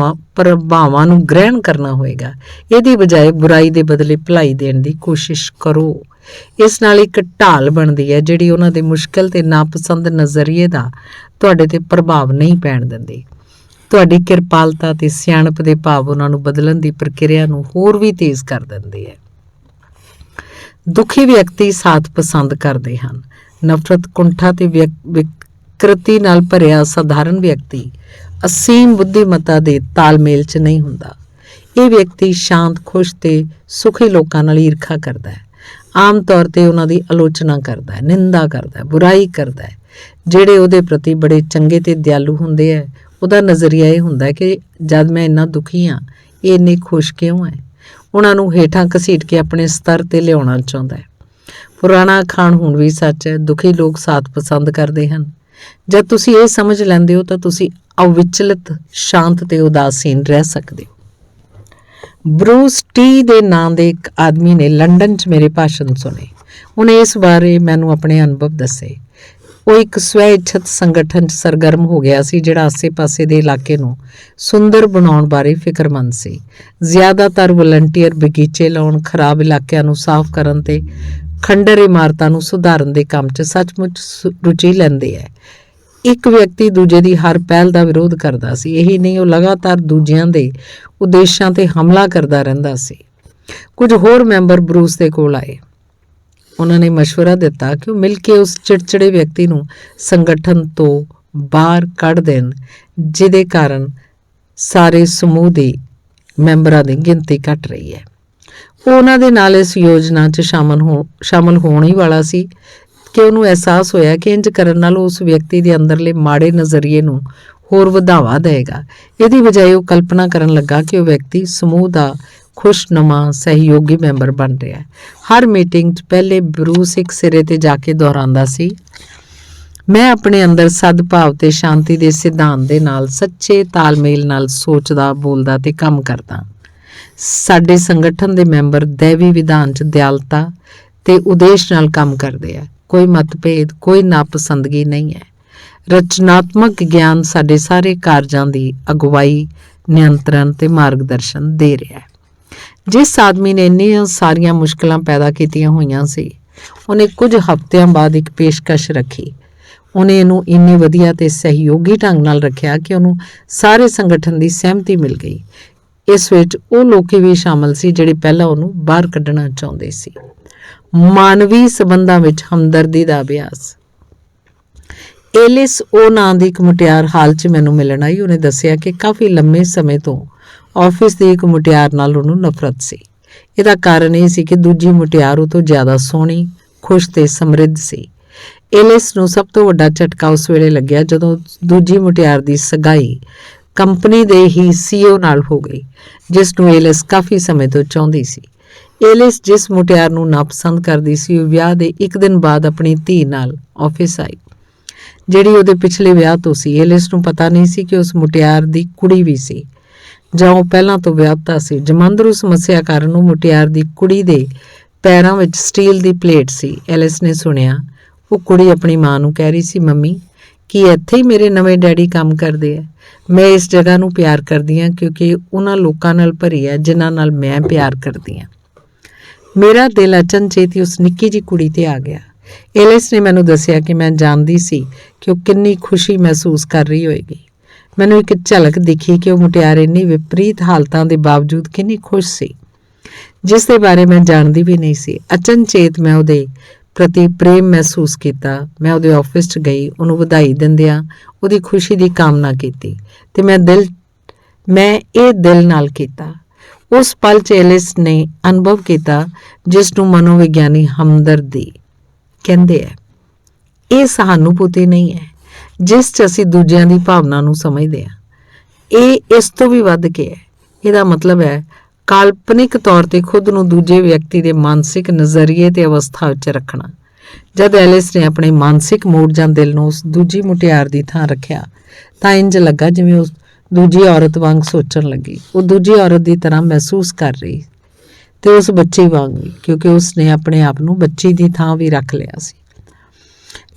ਪ੍ਰਭਾਵਾਂ ਨੂੰ ਗ੍ਰਹਿਣ ਕਰਨਾ ਹੋਏਗਾ। ਇਹਦੀ ਬਜਾਏ ਬੁਰਾਈ ਦੇ ਬਦਲੇ ਭਲਾਈ ਦੇਣ ਦੀ ਕੋਸ਼ਿਸ਼ ਕਰੋ। ਇਸ ਨਾਲ ਇੱਕ ਢਾਲ ਬਣਦੀ ਹੈ ਜਿਹੜੀ ਉਹਨਾਂ ਦੇ ਮੁਸ਼ਕਲ ਤੇ ਨਾਪਸੰਦ ਨਜ਼ਰੀਏ ਦਾ ਤੁਹਾਡੇ ਤੇ ਪ੍ਰਭਾਵ ਨਹੀਂ ਪੈਣ ਦਿੰਦੀ। ਤੁਹਾਡੀ ਕਿਰਪਾਲਤਾ ਤੇ ਸਿਆਣਪ ਦੇ ਭਾਵ ਉਹਨਾਂ ਨੂੰ ਬਦਲਣ ਦੀ ਪ੍ਰਕਿਰਿਆ ਨੂੰ ਹੋਰ ਵੀ ਤੇਜ਼ ਕਰ ਦਿੰਦੇ ਹੈ। ਦੁਖੀ ਵਿਅਕਤੀ ਸਾਥ ਪਸੰਦ ਕਰਦੇ ਹਨ। ਨਫ਼ਰਤ, ਕੁੰਠਾ ਤੇ ਵਿਕਰਤੀ ਨਾਲ ਭਰਿਆ ਸਧਾਰਨ ਵਿਅਕਤੀ ਅਸੀਮ ਬੁੱਧੀਮਤਾ ਦੇ ਤਾਲਮੇਲ 'ਚ ਨਹੀਂ ਹੁੰਦਾ। ਇਹ ਵਿਅਕਤੀ ਸ਼ਾਂਤ, ਖੁਸ਼ ਤੇ ਸੁਖੀ ਲੋਕਾਂ ਨਾਲ ਈਰਖਾ ਕਰਦਾ ਹੈ। ਆਮ ਤੌਰ ਤੇ ਉਹਨਾਂ ਦੀ ਆਲੋਚਨਾ ਕਰਦਾ ਹੈ, ਨਿੰਦਾ ਕਰਦਾ ਹੈ, ਬੁਰਾਈ ਕਰਦਾ ਹੈ। ਜਿਹੜੇ ਉਹਦੇ ਪ੍ਰਤੀ ਬੜੇ ਚੰਗੇ ਤੇ ਦਿਆਲੂ ਹੁੰਦੇ ਹੈ, ਉਹਦਾ ਨਜ਼ਰੀਆ ਇਹ ਹੁੰਦਾ ਕਿ ਜਦ ਮੈਂ ਇੰਨਾ ਦੁਖੀ ਹਾਂ, ਇਹ ਇੰਨੇ ਖੁਸ਼ ਕਿਉਂ ਹੈ? ਉਹਨਾਂ ਨੂੰ ਹੇਠਾਂ ਘਸੀਟ ਕੇ ਆਪਣੇ ਸਤਰ ਤੇ ਲਿਆਉਣਾ ਚਾਹੁੰਦਾ ਹੈ। ਪੁਰਾਣਾ ਅਖਾਣ ਹੁਣ ਵੀ ਸੱਚ ਹੈ, ਦੁਖੀ ਲੋਕ ਸਾਥ ਪਸੰਦ ਕਰਦੇ ਹਨ। ਜਦ ਤੁਸੀਂ ਇਹ ਸਮਝ ਲੈਂਦੇ ਹੋ ਤਾਂ ਤੁਸੀਂ ਅਵਿਚਲਿਤ, ਸ਼ਾਂਤ ਤੇ ਉਦਾਸੀਨ ਰਹਿ ਸਕਦੇ ਹੋ। ਬਰੂਸ ਟੀ ਦੇ ਨਾਂ ਦੇ ਇੱਕ ਆਦਮੀ ਨੇ ਲੰਡਨ 'ਚ ਮੇਰੇ ਭਾਸ਼ਣ ਸੁਣੇ। ਉਹਨੇ ਇਸ ਬਾਰੇ ਮੈਨੂੰ ਆਪਣੇ ਅਨੁਭਵ ਦੱਸੇ। ਉਹ ਇੱਕ ਸਵੈ ਇੱਛਤ ਸੰਗਠਨ 'ਚ ਸਰਗਰਮ ਹੋ ਗਿਆ ਸੀ ਜਿਹੜਾ ਆਸੇ-ਪਾਸੇ ਦੇ ਇਲਾਕੇ ਨੂੰ ਸੁੰਦਰ ਬਣਾਉਣ ਬਾਰੇ ਫਿਕਰਮੰਦ ਸੀ। ਜ਼ਿਆਦਾਤਰ ਵਲੰਟੀਅਰ ਬਗੀਚੇ ਲਾਉਣ, ਖਰਾਬ ਇਲਾਕਿਆਂ ਨੂੰ ਸਾਫ਼ ਕਰਨ ਤੇ ਖੰਡਰ ਇਮਾਰਤਾਂ ਨੂੰ ਸੁਧਾਰਨ ਦੇ ਕੰਮ 'ਚ ਸੱਚਮੁੱਚ ਰੁਚੀ ਲੈਂਦੇ ਹੈ। ਇੱਕ ਵਿਅਕਤੀ ਦੂਜੇ ਦੀ ਹਰ ਪਹਿਲ ਦਾ ਵਿਰੋਧ ਕਰਦਾ ਸੀ। ਇਹੀ ਨਹੀਂ, ਉਹ ਲਗਾਤਾਰ ਦੂਜਿਆਂ ਦੇ ਉਦੇਸ਼ਾਂ ਤੇ ਹਮਲਾ ਕਰਦਾ ਰਹਿੰਦਾ ਸੀ। ਕੁਝ ਹੋਰ ਮੈਂਬਰ ਬਰੂਸ ਦੇ ਕੋਲ ਆਏ। ਉਹਨਾਂ ਨੇ ਮਸ਼ਵਰਾ ਦਿੱਤਾ ਕਿ ਉਹ ਮਿਲ ਕੇ ਉਸ ਚਿੜਚਿੜੇ ਵਿਅਕਤੀ ਨੂੰ ਸੰਗਠਨ ਤੋਂ ਬਾਹਰ ਕੱਢ ਦੇਣ, ਜਿਹਦੇ ਕਾਰਨ ਸਾਰੇ ਸਮੂਹ ਦੇ ਮੈਂਬਰਾਂ ਦੀ ਗਿਣਤੀ ਘਟ ਰਹੀ ਹੈ। ਉਹ ਉਹਨਾਂ ਦੇ ਨਾਲ ਇਸ ਯੋਜਨਾ 'ਚ ਸ਼ਾਮਲ ਹੋਣ ਹੀ ਵਾਲਾ ਸੀ ਕਿ ਉਹਨੂੰ ਅਹਿਸਾਸ ਹੋਇਆ ਕਿ ਇੰਜ ਕਰਨ ਨਾਲ ਉਸ ਵਿਅਕਤੀ ਦੇ ਅੰਦਰਲੇ ਮਾੜੇ ਨਜ਼ਰੀਏ ਨੂੰ ਹੋਰ ਵਧਾਵਾ ਦੇਗਾ। ਇਹਦੀ ਬਜਾਏ ਉਹ ਕਲਪਨਾ ਕਰਨ ਲੱਗਾ ਕਿ ਉਹ ਵਿਅਕਤੀ ਸਮੂਹ ਦਾ ਖੁਸ਼ਨੁਮਾ ਸਹਿਯੋਗੀ ਮੈਂਬਰ ਬਣ ਰਿਹਾ ਹੈ। ਹਰ ਮੀਟਿੰਗ 'ਚ ਪਹਿਲੇ ਬਰੂਸ ਇੱਕ ਸਿਰੇ ਤੇ ਜਾ ਕੇ ਦੁਹਰਾਉਂਦਾ ਸੀ, ਮੈਂ ਆਪਣੇ ਅੰਦਰ ਸਦਭਾਵ ਤੇ ਸ਼ਾਂਤੀ ਦੇ ਸਿਧਾਂਤ ਦੇ ਨਾਲ ਸੱਚੇ ਤਾਲਮੇਲ ਨਾਲ ਸੋਚਦਾ, ਬੋਲਦਾ ਤੇ ਕੰਮ ਕਰਦਾ। ਸਾਡੇ ਸੰਗਠਨ ਦੇ ਮੈਂਬਰ ਦੈਵੀ ਵਿਧਾਨ 'ਚ ਦਿਆਲਤਾ ਤੇ ਉਦੇਸ਼ ਨਾਲ ਕੰਮ ਕਰਦੇ ਆ। ਕੋਈ ਮਤਭੇਦ, ਕੋਈ ਨਾਪਸੰਦਗੀ ਨਹੀਂ ਹੈ। ਰਚਨਾਤਮਕ ਗਿਆਨ ਸਾਡੇ ਸਾਰੇ ਕਾਰਜਾਂ ਦੀ ਅਗਵਾਈ, ਨਿਯੰਤਰਣ ਤੇ ਮਾਰਗਦਰਸ਼ਨ ਦੇ ਰਿਹਾ ਹੈ। ਜਿਸ ਆਦਮੀ ਨੇ ਇੰਨੀਆਂ ਸਾਰੀਆਂ ਮੁਸ਼ਕਲਾਂ ਪੈਦਾ ਕੀਤੀਆਂ ਹੋਈਆਂ ਸੀ, ਉਹਨੇ ਕੁਝ ਹਫ਼ਤਿਆਂ ਬਾਅਦ ਇੱਕ ਪੇਸ਼ਕਸ਼ ਰੱਖੀ। ਉਹਨੇ ਇਹਨੂੰ ਇੰਨੇ ਵਧੀਆ ਤੇ ਸਹਿਯੋਗੀ ਢੰਗ ਨਾਲ ਰੱਖਿਆ ਕਿ ਉਹਨੂੰ ਸਾਰੇ ਸੰਗਠਨ ਦੀ ਸਹਿਮਤੀ ਮਿਲ ਗਈ। ਇਸ ਵਿੱਚ ਉਹ ਲੋਕ ਵੀ ਸ਼ਾਮਲ ਸੀ ਜਿਹੜੇ ਪਹਿਲਾਂ ਉਹਨੂੰ ਬਾਹਰ ਕੱਢਣਾ ਚਾਹੁੰਦੇ ਸੀ। ਮਾਨਵੀ ਸੰਬੰਧਾਂ ਵਿੱਚ ਹਮਦਰਦੀ ਦਾ ਅਭਿਆਸ। ਐਲਿਸ ਉਹ ਨਾਂ ਦੀ ਇੱਕ ਮੁਟਿਆਰ ਹਾਲ 'ਚ ਮੈਨੂੰ ਮਿਲਣ ਆਈ। ਉਹਨੇ ਦੱਸਿਆ ਕਿ ਕਾਫੀ ਲੰਮੇ ਸਮੇਂ ਤੋਂ ਆਫਿਸ ਦੀ ਇੱਕ ਮੁਟਿਆਰ ਨਾਲ ਉਹਨੂੰ ਨਫ਼ਰਤ ਸੀ। ਇਹਦਾ ਕਾਰਨ ਇਹ ਸੀ ਕਿ ਦੂਜੀ ਮੁਟਿਆਰ ਉਹ ਤੋਂ ਜ਼ਿਆਦਾ ਸੋਹਣੀ, ਖੁਸ਼ ਤੇ ਸਮਰਿੱਧ ਸੀ। ਐਲਿਸ ਨੂੰ ਸਭ ਤੋਂ ਵੱਡਾ ਝਟਕਾ ਉਸ ਵੇਲੇ ਲੱਗਿਆ ਜਦੋਂ ਦੂਜੀ ਮੁਟਿਆਰ ਦੀ ਸਗਾਈ ਕੰਪਨੀ ਦੇ ਹੀ CEO ਨਾਲ ਹੋ ਗਈ, ਜਿਸ ਨੂੰ ਐਲਿਸ ਕਾਫੀ ਸਮੇਂ ਤੋਂ ਚਾਹੁੰਦੀ ਸੀ। ਐਲਿਸ ਜਿਸ ਮੁਟਿਆਰ ਨੂੰ ਨਾਪਸੰਦ ਕਰਦੀ ਸੀ, ਉਹ ਵਿਆਹ ਦੇ ਇੱਕ ਦਿਨ ਬਾਅਦ ਆਪਣੀ ਧੀ ਨਾਲ ਆਫਿਸ ਆਈ, ਜਿਹੜੀ ਉਹਦੇ ਪਿਛਲੇ ਵਿਆਹ ਤੋਂ ਸੀ। ਐਲਿਸ ਨੂੰ ਪਤਾ ਨਹੀਂ ਸੀ ਕਿ ਉਸ ਮੁਟਿਆਰ ਦੀ ਕੁੜੀ ਵੀ ਸੀ ਜਾਂ ਉਹ ਪਹਿਲਾਂ ਤੋਂ ਵਿਆਹਤਾ ਸੀ। ਜਮਾਂਦਰੂ ਸਮੱਸਿਆ ਕਾਰਨ ਉਹ ਮੁਟਿਆਰ ਦੀ ਕੁੜੀ ਦੇ ਪੈਰਾਂ ਵਿੱਚ ਸਟੀਲ ਦੀ ਪਲੇਟ ਸੀ। ਐਲਿਸ ਨੇ ਸੁਣਿਆ ਉਹ ਕੁੜੀ ਆਪਣੀ ਮਾਂ ਨੂੰ ਕਹਿ ਰਹੀ ਸੀ, ਮੰਮੀ ਕੀ ਇੱਥੇ ਹੀ ਮੇਰੇ ਨਵੇਂ ਡੈਡੀ ਕੰਮ ਕਰਦੇ ਆ? ਮੈਂ ਇਸ ਜਗ੍ਹਾ ਨੂੰ ਪਿਆਰ ਕਰਦੀ ਹਾਂ ਕਿਉਂਕਿ ਉਹਨਾਂ ਲੋਕਾਂ ਨਾਲ ਭਰੀ ਹੈ ਜਿਨ੍ਹਾਂ ਨਾਲ ਮੈਂ ਪਿਆਰ ਕਰਦੀ ਹਾਂ। ਮੇਰਾ ਦਿਲ ਅਚਨਚੇਤ ਹੀ ਉਸ ਨਿੱਕੀ ਜਿਹੀ ਕੁੜੀ ਤੇ ਆ ਗਿਆ। ਐਲਿਸ ਨੇ ਮੈਨੂੰ ਦੱਸਿਆ ਕਿ ਮੈਂ ਜਾਣਦੀ ਸੀ ਕਿ ਉਹ ਕਿੰਨੀ ਖੁਸ਼ੀ ਮਹਿਸੂਸ ਕਰ ਰਹੀ ਹੋਏਗੀ। ਮੈਨੂੰ ਇੱਕ ਝਲਕ ਦਿਖੀ ਕਿ ਉਹ ਮੁਟਿਆਰ ਇੰਨੀ ਵਿਪਰੀਤ ਹਾਲਤਾਂ ਦੇ ਬਾਵਜੂਦ ਕਿੰਨੀ ਖੁਸ਼ ਸੀ, ਜਿਸ ਦੇ ਬਾਰੇ ਮੈਂ ਜਾਣਦੀ ਵੀ ਨਹੀਂ ਸੀ। ਅਚਨਚੇਤ ਮੈਂ ਉਹਦੇ ਪ੍ਰਤੀ ਪ੍ਰੇਮ ਮਹਿਸੂਸ ਕੀਤਾ। ਮੈਂ ਉਹਦੇ ਆਫਿਸ 'ਚ ਗਈ, ਉਹਨੂੰ ਵਧਾਈ ਦਿੰਦਿਆਂ ਉਹਦੀ ਖੁਸ਼ੀ ਦੀ ਕਾਮਨਾ ਕੀਤੀ ਤੇ ਮੈਂ ਇਹ ਦਿਲ ਨਾਲ ਕੀਤਾ। ਉਸ ਪਲ 'ਚ ਐਲਿਸ ਨੇ ਅਨੁਭਵ ਕੀਤਾ ਜਿਸ ਨੂੰ ਮਨੋਵਿਗਿਆਨੀ ਹਮਦਰਦੀ ਕਹਿੰਦੇ ਹੈ। ਇਹ ਸਹਾਨੂਭੂਤੀ ਨਹੀਂ ਹੈ ਜਿਸ 'ਚ ਅਸੀਂ ਦੂਜਿਆਂ ਦੀ ਭਾਵਨਾ ਨੂੰ ਸਮਝਦੇ ਹਾਂ। ਇਹ ਇਸ ਤੋਂ ਵੀ ਵੱਧ ਕੇ ਹੈ। ਇਹਦਾ ਮਤਲਬ ਹੈ ਕਾਲਪਨਿਕ ਤੌਰ ਤੇ ਖੁਦ ਨੂੰ ਦੂਜੇ ਵਿਅਕਤੀ ਦੇ ਮਾਨਸਿਕ ਨਜ਼ਰੀਏ ਤੇ ਅਵਸਥਾ ਵਿੱਚ ਰੱਖਣਾ। ਜਦ ਐਲਿਸ ਨੇ ਆਪਣੇ ਮਾਨਸਿਕ ਮੂਡ ਜਾਂ ਦਿਲ ਨੂੰ ਉਸ ਦੂਜੀ ਮੁਟਿਆਰ ਦੀ ਥਾਂ ਰੱਖਿਆ ਤਾਂ ਇੰਜ ਲੱਗਾ ਜਿਵੇਂ ਉਸ ਦੂਜੀ ਔਰਤ ਵਾਂਗ ਸੋਚਣ ਲੱਗੀ। ਉਹ ਦੂਜੀ ਔਰਤ ਦੀ ਤਰ੍ਹਾਂ ਮਹਿਸੂਸ ਕਰ ਰਹੀ ਤੇ ਉਸ ਬੱਚੀ ਵਾਂਗ ਵੀ, ਕਿਉਂਕਿ ਉਸਨੇ ਆਪਣੇ ਆਪ ਨੂੰ ਬੱਚੀ ਦੀ ਥਾਂ ਵੀ ਰੱਖ ਲਿਆ ਸੀ।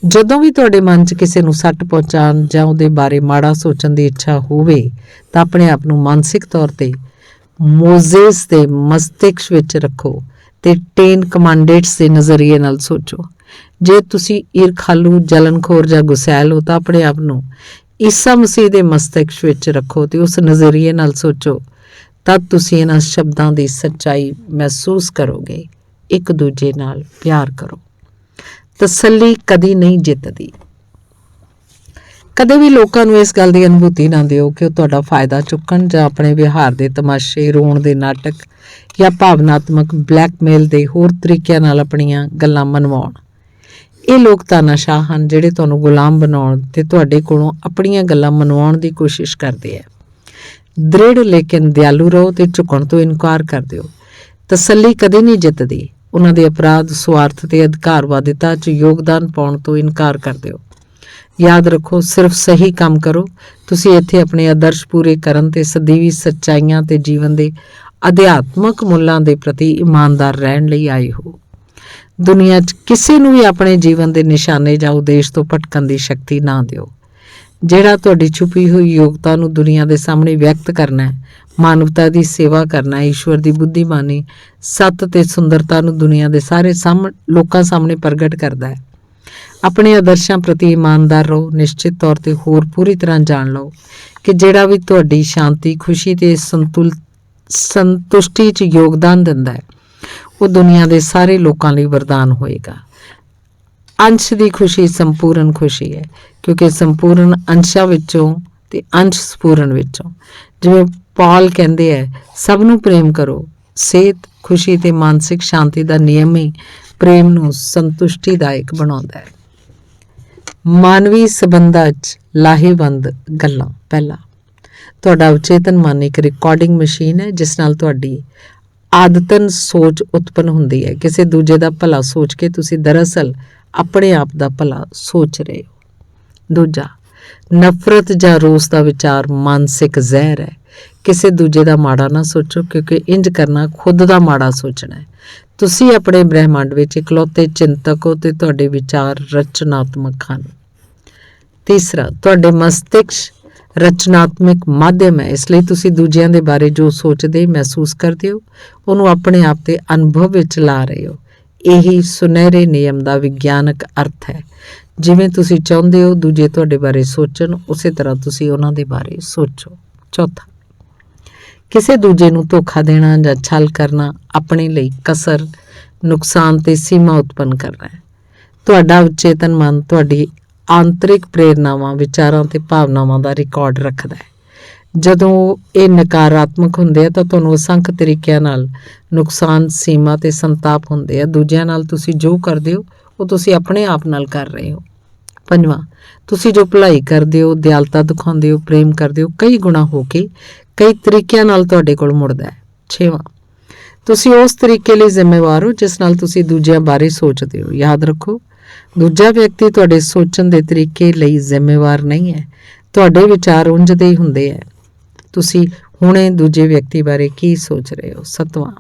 ਜਦੋਂ ਵੀ ਤੁਹਾਡੇ ਮਨ 'ਚ ਕਿਸੇ ਨੂੰ ਸੱਟ ਪਹੁੰਚਾਉਣ ਜਾਂ ਉਹਦੇ ਬਾਰੇ ਮਾੜਾ ਸੋਚਣ ਦੀ ਇੱਛਾ ਹੋਵੇ ਤਾਂ ਆਪਣੇ ਆਪ ਨੂੰ ਮਾਨਸਿਕ ਤੌਰ ਤੇ ਮੋਜ਼ੇਸ ਦੇ ਮਸਤਿਸ਼ਕ ਵਿੱਚ ਰੱਖੋ ਤੇ ਟੇਨ ਕਮਾਂਡੇਟਸ ਦੇ ਨਜ਼ਰੀਏ ਨਾਲ ਸੋਚੋ। ਜੇ ਤੁਸੀਂ ਈਰਖਾਲੂ, ਜਲਨਖੋਰ ਜਾਂ ਗੁਸੈਲ ਹੋ ਤਾਂ ਆਪਣੇ ਆਪ ਨੂੰ ਈਸਾ ਮਸੀਹ ਦੇ ਮਸਤਿਸ਼ਕ ਵਿੱਚ ਰੱਖੋ ਤੇ ਉਸ ਨਜ਼ਰੀਏ ਨਾਲ ਸੋਚੋ। ਤਦ ਤੁਸੀਂ ਇਹਨਾਂ ਸ਼ਬਦਾਂ ਦੀ ਸੱਚਾਈ ਮਹਿਸੂਸ ਕਰੋਗੇ। ਇੱਕ ਦੂਜੇ ਨਾਲ ਪਿਆਰ ਕਰੋ। ਤਸੱਲੀ ਕਦੀ ਨਹੀਂ ਜਿੱਤਦੀ। ਕਦੇ ਵੀ ਲੋਕਾਂ ਨੂੰ ਇਸ ਗੱਲ ਦੀ ਅਨੁਭੂਤੀ ਨਾ ਦਿਓ ਕਿ ਉਹ ਤੁਹਾਡਾ ਫਾਇਦਾ ਚੁੱਕਣ ਜਾਂ ਆਪਣੇ ਵਿਹਾਰ ਦੇ ਤਮਾਸ਼ੇ, ਰੋਣ ਦੇ ਨਾਟਕ ਜਾਂ ਭਾਵਨਾਤਮਕ ਬਲੈਕਮੇਲ ਦੇ ਹੋਰ ਤਰੀਕਿਆਂ ਨਾਲ ਆਪਣੀਆਂ ਗੱਲਾਂ ਮਨਵਾਉਣ। ਇਹ ਲੋਕ ਤਾਨਾਸ਼ਾਹ ਹਨ ਜਿਹੜੇ ਤੁਹਾਨੂੰ ਗੁਲਾਮ ਬਣਾਉਣ ਤੇ ਤੁਹਾਡੇ ਕੋਲੋਂ ਆਪਣੀਆਂ ਗੱਲਾਂ ਮਨਵਾਉਣ ਦੀ ਕੋਸ਼ਿਸ਼ ਕਰਦੇ ਹੈ। ਦ੍ਰਿੜ ਲੇਕਿਨ ਦਿਆਲੂ ਰਹੋ ਤੇ ਝੁਕਣ ਤੋਂ ਇਨਕਾਰ ਕਰ ਦਿਓ। ਤਸੱਲੀ ਕਦੇ ਨਹੀਂ ਜਿੱਤਦੀ। ਉਹਨਾਂ ਦੇ ਅਪਰਾਧ, ਸੁਆਰਥ ਤੇ ਅਧਿਕਾਰਵਾਦਿਤਾ 'ਚ ਯੋਗਦਾਨ ਪਾਉਣ ਤੋਂ ਇਨਕਾਰ ਕਰ ਦਿਓ। ਯਾਦ ਰੱਖੋ, ਸਿਰਫ ਸਹੀ ਕੰਮ ਕਰੋ। ਤੁਸੀਂ ਇੱਥੇ ਆਪਣੇ ਆਦਰਸ਼ ਪੂਰੇ ਕਰਨ ਤੇ ਸਦੀਵੀ ਸੱਚਾਈਆਂ ਤੇ ਜੀਵਨ ਦੇ ਅਧਿਆਤਮਕ ਮੁੱਲਾਂ ਦੇ ਪ੍ਰਤੀ ਇਮਾਨਦਾਰ ਰਹਿਣ ਲਈ ਆਏ ਹੋ। ਦੁਨੀਆ 'ਚ ਕਿਸੇ ਨੂੰ ਵੀ ਆਪਣੇ ਜੀਵਨ ਦੇ ਨਿਸ਼ਾਨੇ ਜਾਂ ਉਦੇਸ਼ ਤੋਂ ਭਟਕਣ ਦੀ ਸ਼ਕਤੀ ਨਾ ਦਿਓ। ਜਿਹੜਾ ਤੁਹਾਡੀ ਛੁਪੀ ਹੋਈ ਯੋਗਤਾ ਨੂੰ ਦੁਨੀਆ ਦੇ ਸਾਹਮਣੇ ਵਿਅਕਤ ਕਰਨਾ ਹੈ, ਮਾਨਵਤਾ ਦੀ ਸੇਵਾ ਕਰਨਾ, ਈਸ਼ਵਰ ਦੀ ਬੁੱਧੀਮਾਨੀ, ਸੱਤ ਤੇ ਸੁੰਦਰਤਾ ਨੂੰ ਦੁਨੀਆ ਦੇ ਸਾਰੇ ਲੋਕਾਂ ਸਾਹਮਣੇ ਪ੍ਰਗਟ ਕਰਦਾ ਹੈ। ਆਪਣੇ ਆਦਰਸ਼ਾਂ ਪ੍ਰਤੀ ਇਮਾਨਦਾਰ ਰਹੋ। ਨਿਸ਼ਚਿਤ ਤੌਰ ਤੇ ਹੋਰ ਪੂਰੀ ਤਰ੍ਹਾਂ ਜਾਣ ਲਓ ਕਿ ਜਿਹੜਾ ਵੀ ਤੁਹਾਡੀ ਸ਼ਾਂਤੀ, ਖੁਸ਼ੀ ਤੇ ਸੰਤੁਸ਼ਟੀ 'ਚ ਯੋਗਦਾਨ ਦਿੰਦਾ ਹੈ ਉਹ ਦੁਨੀਆ ਦੇ ਸਾਰੇ ਲੋਕਾਂ ਲਈ ਵਰਦਾਨ ਹੋਏਗਾ। ਅੰਸ਼ ਦੀ ਖੁਸ਼ੀ ਸੰਪੂਰਨ ਖੁਸ਼ੀ ਹੈ ਕਿਉਂਕਿ ਸੰਪੂਰਨ ਅੰਸ਼ਾਂ ਵਿੱਚੋਂ ਤੇ ਅੰਸ਼ ਸੰਪੂਰਨ ਵਿੱਚੋਂ। ਜਿਵੇਂ ਪੌਲ ਕਹਿੰਦੇ ਹੈ, ਸਭ ਨੂੰ ਪ੍ਰੇਮ ਕਰੋ। ਸਿਹਤ, ਖੁਸ਼ੀ ਤੇ ਮਾਨਸਿਕ ਸ਼ਾਂਤੀ ਦਾ ਨਿਯਮ ਹੀ ਪ੍ਰੇਮ ਨੂੰ ਸੰਤੁਸ਼ਟੀਦਾਇਕ ਬਣਾਉਂਦਾ ਹੈ। ਮਾਨਵੀ ਸਬੰਧਾਂ 'ਚ ਲਾਹੇਵੰਦ ਗੱਲਾਂ। ਪਹਿਲਾ, ਤੁਹਾਡਾ ਅਵਚੇਤਨ ਮਨ ਇੱਕ ਰਿਕਾਰਡਿੰਗ ਮਸ਼ੀਨ ਹੈ ਜਿਸ ਨਾਲ ਤੁਹਾਡੀ ਆਦਤਨ ਸੋਚ ਉਤਪੰਨ ਹੁੰਦੀ ਹੈ। ਕਿਸੇ ਦੂਜੇ ਦਾ ਭਲਾ ਸੋਚ ਕੇ ਤੁਸੀਂ ਦਰਅਸਲ ਆਪਣੇ ਆਪ ਦਾ ਭਲਾ ਸੋਚ ਰਹੇ ਹੋ। ਦੂਜਾ, ਨਫ਼ਰਤ ਜਾਂ ਰੋਸ ਦਾ ਵਿਚਾਰ ਮਾਨਸਿਕ ਜ਼ਹਿਰ ਹੈ। ਕਿਸੇ ਦੂਜੇ ਦਾ ਮਾੜਾ ਨਾ ਸੋਚੋ ਕਿਉਂਕਿ ਇੰਜ ਕਰਨਾ ਖੁਦ ਦਾ ਮਾੜਾ ਸੋਚਣਾ ਹੈ। ਤੁਸੀਂ ਆਪਣੇ ਬ੍ਰਹਿਮੰਡ ਵਿੱਚ ਇਕਲੌਤੇ ਚਿੰਤਕ ਹੋ ਤੇ ਤੁਹਾਡੇ ਵਿਚਾਰ ਰਚਨਾਤਮਕ ਹਨ। ਤੀਸਰਾ, ਤੁਹਾਡੇ ਮਸਤਿਸ਼ਕ ਰਚਨਾਤਮਕ ਮਾਧਿਅਮ ਹੈ, ਇਸ ਲਈ ਤੁਸੀਂ ਦੂਜਿਆਂ ਦੇ ਬਾਰੇ ਜੋ ਸੋਚਦੇ ਮਹਿਸੂਸ ਕਰਦੇ ਹੋ ਉਹਨੂੰ ਆਪਣੇ ਆਪ ਤੇ ਅਨੁਭਵ ਵਿੱਚ ਲਾ ਰਹੇ ਹੋ। ਇਹੀ ਸੁਨਹਿਰੇ ਨਿਯਮ ਦਾ ਵਿਗਿਆਨਕ ਅਰਥ ਹੈ। ਜਿਵੇਂ ਤੁਸੀਂ ਚਾਹੁੰਦੇ ਹੋ ਦੂਜੇ ਤੁਹਾਡੇ ਬਾਰੇ ਸੋਚਣ, ਉਸੇ ਤਰ੍ਹਾਂ ਤੁਸੀਂ ਉਹਨਾਂ ਦੇ ਬਾਰੇ ਸੋਚੋ। ਚੌਥਾ, ਕਿਸੇ ਦੂਜੇ ਨੂੰ ਧੋਖਾ ਦੇਣਾ ਜਾਂ ਛਲ ਕਰਨਾ ਆਪਣੇ ਲਈ ਕਸਰ, ਨੁਕਸਾਨ ਤੇ ਸੀਮਾ ਉਤਪੰਨ ਕਰਨਾ ਹੈ। ਤੁਹਾਡਾ ਅਵਚੇਤਨ ਮਨ ਤੁਹਾਡੀ ਆਂਤਰਿਕ ਪ੍ਰੇਰਨਾਵਾਂ, ਵਿਚਾਰਾਂ ਤੇ ਭਾਵਨਾਵਾਂ ਦਾ ਰਿਕਾਰਡ ਰੱਖਦਾ ਹੈ। ਜਦੋਂ ਇਹ ਨਕਾਰਾਤਮਕ ਹੁੰਦੇ ਆ ਤਾਂ ਤੁਹਾਨੂੰ ਅਸੰਖ ਤਰੀਕਿਆਂ ਨਾਲ ਨੁਕਸਾਨ, ਸੀਮਾ ਤੇ ਸੰਤਾਪ ਹੁੰਦੇ ਆ। ਦੂਜਿਆਂ ਨਾਲ ਤੁਸੀਂ ਜੋ ਕਰਦੇ ਹੋ ਉਹ ਤੁਸੀਂ ਆਪਣੇ ਆਪ ਨਾਲ ਕਰ ਰਹੇ ਹੋ। ਪੰਜਵਾਂ, ਤੁਸੀਂ ਜੋ ਭਲਾਈ ਕਰਦੇ ਹੋ, ਦਿਆਲਤਾ ਦਿਖਾਉਂਦੇ ਹੋ, ਪ੍ਰੇਮ ਕਰਦੇ ਹੋ, ਕਈ ਗੁਣਾ ਹੋ ਕੇ ਕਈ ਤਰੀਕਿਆਂ ਨਾਲ ਤੁਹਾਡੇ ਕੋਲ ਮੁੜਦਾ ਹੈ। ਛੇਵਾਂ, ਤੁਸੀਂ ਉਸ ਤਰੀਕੇ ਲਈ ਜ਼ਿੰਮੇਵਾਰ ਹੋ ਜਿਸ ਨਾਲ ਤੁਸੀਂ ਦੂਜਿਆਂ ਬਾਰੇ ਸੋਚਦੇ ਹੋ। ਯਾਦ ਰੱਖੋ, ਦੂਜਾ ਵਿਅਕਤੀ ਤੁਹਾਡੇ ਸੋਚਣ ਦੇ ਤਰੀਕੇ ਲਈ ਜ਼ਿੰਮੇਵਾਰ ਨਹੀਂ ਹੈ। ਤੁਹਾਡੇ ਵਿਚਾਰ ਉਂਝ ਦੇ ਹੀ ਹੁੰਦੇ ਹੈ। ਤੁਸੀਂ ਹੁਣੇ ਦੂਜੇ ਵਿਅਕਤੀ ਬਾਰੇ ਕੀ ਸੋਚ ਰਹੇ ਹੋ। ਸੱਤਵਾਂ,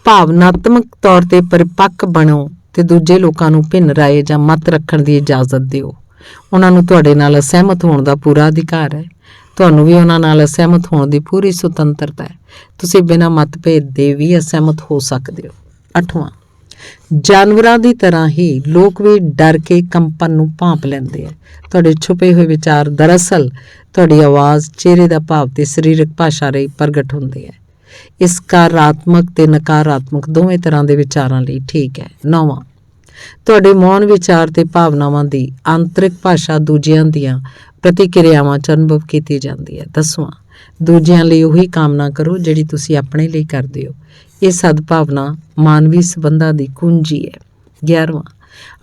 ਭਾਵਨਾਤਮਕ ਤੌਰ ਤੇ ਪਰਿਪੱਕ ਬਣੋ ਤੇ ਦੂਜੇ ਲੋਕਾਂ ਨੂੰ ਭਿੰਨ ਰਾਏ ਜਾਂ ਮਤ ਰੱਖਣ ਦੀ ਇਜਾਜ਼ਤ ਦਿਓ। ਉਹਨਾਂ ਨੂੰ ਤੁਹਾਡੇ ਨਾਲ ਅਸਹਿਮਤ ਹੋਣ ਦਾ ਪੂਰਾ ਅਧਿਕਾਰ ਹੈ। ਤੁਹਾਨੂੰ ਵੀ ਉਹਨਾਂ ਨਾਲ ਅਸਹਿਮਤ ਹੋਣ ਦੀ ਪੂਰੀ ਸੁਤੰਤਰਤਾ ਹੈ। ਤੁਸੀਂ ਬਿਨਾਂ ਮਤਭੇਦ ਦੇ ਵੀ ਅਸਹਿਮਤ ਹੋ ਸਕਦੇ ਹੋ। 8ਵਾਂ, ਜਾਨਵਰਾਂ ਦੀ ਤਰ੍ਹਾਂ ਹੀ ਲੋਕ ਵੀ ਡਰ ਕੇ ਕੰਪਨ ਨੂੰ ਭਾਂਪ ਲੈਂਦੇ ਆ। ਤੁਹਾਡੇ ਛੁਪੇ ਹੋਏ ਵਿਚਾਰ ਦਰਅਸਲ ਤੁਹਾਡੀ ਆਵਾਜ਼, ਚਿਹਰੇ ਦਾ ਭਾਵ ਤੇ ਸਰੀਰਕ ਭਾਸ਼ਾ ਰਾਹੀਂ ਪ੍ਰਗਟ ਹੁੰਦੇ ਆ। ਇਸ ਸਕਾਰਾਤਮਕ ਤੇ ਨਕਾਰਾਤਮਕ ਦੋਵੇਂ ਤਰ੍ਹਾਂ ਦੇ ਵਿਚਾਰਾਂ ਲਈ ਠੀਕ ਹੈ। 9ਵਾਂ, ਤੁਹਾਡੇ ਮੌਨ ਵਿਚਾਰ ਤੇ ਭਾਵਨਾਵਾਂ ਦੀ ਆਂਤਰਿਕ ਭਾਸ਼ਾ ਦੂਜਿਆਂ ਦੀਆਂ ਪ੍ਰਤੀਕਿਰਿਆਵਾਂ 'ਚ ਅਨੁਭਵ ਕੀਤੀ ਜਾਂਦੀ ਹੈ। 10ਵਾਂ, ਦੂਜਿਆਂ ਲਈ ਉਹੀ ਕਾਮਨਾ ਕਰੋ ਜਿਹੜੀ ਤੁਸੀਂ ਆਪਣੇ ਲਈ ਕਰਦੇ ਹੋ। ਇਹ ਸਦਭਾਵਨਾ ਮਾਨਵੀ ਸੰਬੰਧਾਂ ਦੀ ਕੁੰਜੀ ਹੈ। 11ਵਾਂ,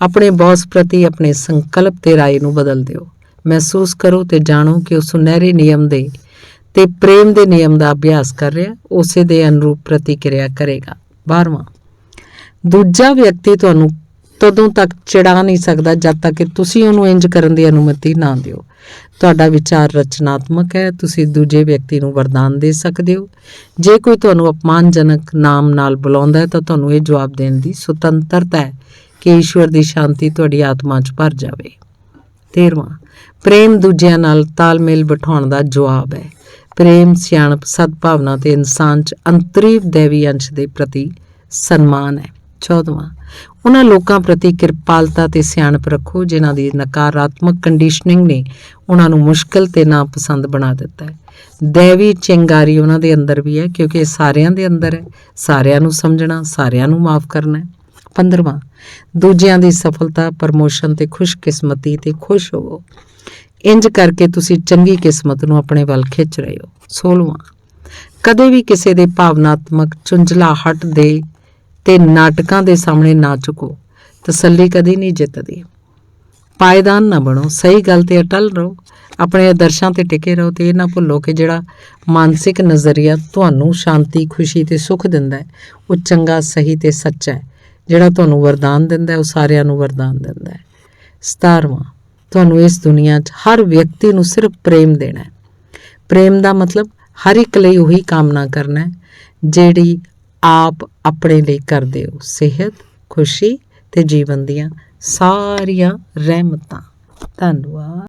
ਆਪਣੇ ਬੌਸ ਪ੍ਰਤੀ ਆਪਣੇ ਸੰਕਲਪ ਤੇ ਰਾਏ ਨੂੰ ਬਦਲ ਦਿਓ। ਮਹਿਸੂਸ ਕਰੋ ਤੇ ਜਾਣੋ ਕਿ ਉਹ ਸੁਨਹਿਰੇ ਨਿਯਮ ਦੇ ਤੇ ਪ੍ਰੇਮ ਦੇ ਨਿਯਮ ਦਾ ਅਭਿਆਸ ਕਰ ਰਿਹਾ, ਉਸੇ ਦੇ ਅਨੁਰੂਪ ਪ੍ਰਤੀਕਿਰਿਆ ਕਰੇਗਾ। 12ਵਾਂ, ਦੂਜਾ ਵਿਅਕਤੀ ਤੁਹਾਨੂੰ ਤਦੋਂ ਤੱਕ ਚਿੜਾ ਨਹੀਂ ਸਕਦਾ ਜਦ ਤੱਕ ਕਿ ਤੁਸੀਂ ਉਹਨੂੰ ਇੰਜ ਕਰਨ ਦੀ ਅਨੁਮਤੀ ਨਾ ਦਿਓ। ਤੁਹਾਡਾ ਵਿਚਾਰ ਰਚਨਾਤਮਕ ਹੈ। ਤੁਸੀਂ ਦੂਜੇ ਵਿਅਕਤੀ ਨੂੰ ਵਰਦਾਨ ਦੇ ਸਕਦੇ ਹੋ। ਜੇ ਕੋਈ ਤੁਹਾਨੂੰ ਅਪਮਾਨਜਨਕ ਨਾਮ ਨਾਲ ਬੁਲਾਉਂਦਾ ਹੈ ਤਾਂ ਤੁਹਾਨੂੰ ਇਹ ਜਵਾਬ ਦੇਣ ਦੀ ਸੁਤੰਤਰਤਾ ਹੈ ਕਿ ਈਸ਼ਵਰ ਦੀ ਸ਼ਾਂਤੀ ਤੁਹਾਡੀ ਆਤਮਾ 'ਚ ਭਰ ਜਾਵੇ। 13ਵਾਂ, ਪ੍ਰੇਮ ਦੂਜਿਆਂ ਨਾਲ ਤਾਲਮੇਲ ਬਿਠਾਉਣ ਦਾ ਜਵਾਬ ਹੈ। ਪ੍ਰੇਮ, ਸਿਆਣਪ, ਸਦਭਾਵਨਾ ਤੇ ਇਨਸਾਨ 'ਚ ਅੰਤਰੀ ਦੇਵੀ ਅੰਸ਼ ਦੇ ਪ੍ਰਤੀ ਸਨਮਾਨ ਹੈ। 14ਵਾਂ, ਉਹਨਾਂ ਲੋਕਾਂ ਪ੍ਰਤੀ ਕਿਰਪਾਲਤਾ ਤੇ ਸਿਆਣਪ ਰੱਖੋ ਜਿਨ੍ਹਾਂ ਦੀ ਨਕਾਰਾਤਮਕ ਕੰਡੀਸ਼ਨਿੰਗ ਨੇ ਉਹਨਾਂ ਨੂੰ ਮੁਸ਼ਕਿਲ ਤੇ ਨਾਪਸੰਦ ਬਣਾ ਦਿੱਤਾ ਹੈ। ਦੇਵੀ ਚਿੰਗਾਰੀ ਉਹਨਾਂ ਦੇ ਅੰਦਰ ਵੀ ਹੈ ਕਿਉਂਕਿ ਇਹ ਸਾਰਿਆਂ ਦੇ ਅੰਦਰ ਹੈ। ਸਾਰਿਆਂ ਨੂੰ ਸਮਝਣਾ, ਸਾਰਿਆਂ ਨੂੰ ਮਾਫ ਕਰਨਾ ਹੈ। 15ਵਾਂ, ਦੂਜਿਆਂ ਦੀ ਸਫਲਤਾ, ਪ੍ਰਮੋਸ਼ਨ ਤੇ ਖੁਸ਼ਕਿਸਮਤੀ ਤੇ ਖੁਸ਼ ਹੋਵੋ। ਇੰਜ ਕਰਕੇ ਤੁਸੀਂ ਚੰਗੀ ਕਿਸਮਤ ਨੂੰ ਆਪਣੇ ਵੱਲ ਖਿੱਚ ਰਹੇ ਹੋ। 16ਵਾਂ, ਕਦੇ ਵੀ ਕਿਸੇ ਦੇ ਭਾਵਨਾਤਮਕ ਝੁੰਝਲਾਹਟ ਦੇ ਤੇ ਨਾਟਕਾਂ ਦੇ ਸਾਹਮਣੇ ਨਾ ਝੁਕੋ। ਤਸੱਲੀ ਕਦੀ ਨਹੀਂ ਜਿੱਤਦੀ। ਪਾਇਦਾਨ ਨਾ ਬਣੋ, ਸਹੀ ਗੱਲ ਤੇ ਅਟਲ ਰਹੋ। ਆਪਣੇ ਆਦਰਸ਼ਾਂ ਤੇ ਟਿਕੇ ਰਹੋ ਤੇ ਇਹ ਨਾ ਭੁੱਲੋ ਕਿ ਜਿਹੜਾ ਮਾਨਸਿਕ ਨਜ਼ਰੀਆ ਤੁਹਾਨੂੰ ਸ਼ਾਂਤੀ, ਖੁਸ਼ੀ ਤੇ ਸੁੱਖ ਦਿੰਦਾ ਹੈ ਉਹ ਚੰਗਾ, ਸਹੀ ਤੇ ਸੱਚਾ ਹੈ। ਜਿਹੜਾ ਤੁਹਾਨੂੰ ਵਰਦਾਨ ਦਿੰਦਾ ਹੈ ਉਹ ਸਾਰਿਆਂ ਨੂੰ ਵਰਦਾਨ ਦਿੰਦਾ ਹੈ। 17ਵਾਂ, ਤੁਹਾਨੂੰ ਇਸ ਦੁਨੀਆ 'ਚ ਹਰ ਵਿਅਕਤੀ ਨੂੰ ਸਿਰਫ ਪ੍ਰੇਮ ਦੇਣਾ ਹੈ। ਪ੍ਰੇਮ ਦਾ ਮਤਲਬ ਹਰ ਇੱਕ ਲਈ ਉਹੀ ਕਾਮਨਾ ਕਰਨਾ ਹੈ ਜਿਹੜੀ ਆਪ ਆਪਣੇ ਲਈ ਕਰਦੇ ਹੋ। ਸਿਹਤ, ਖੁਸ਼ੀ ਤੇ ਜੀਵਨ ਦੀਆਂ ਸਾਰੀਆਂ ਰਹਿਮਤਾਂ। ਧੰਨਵਾਦ।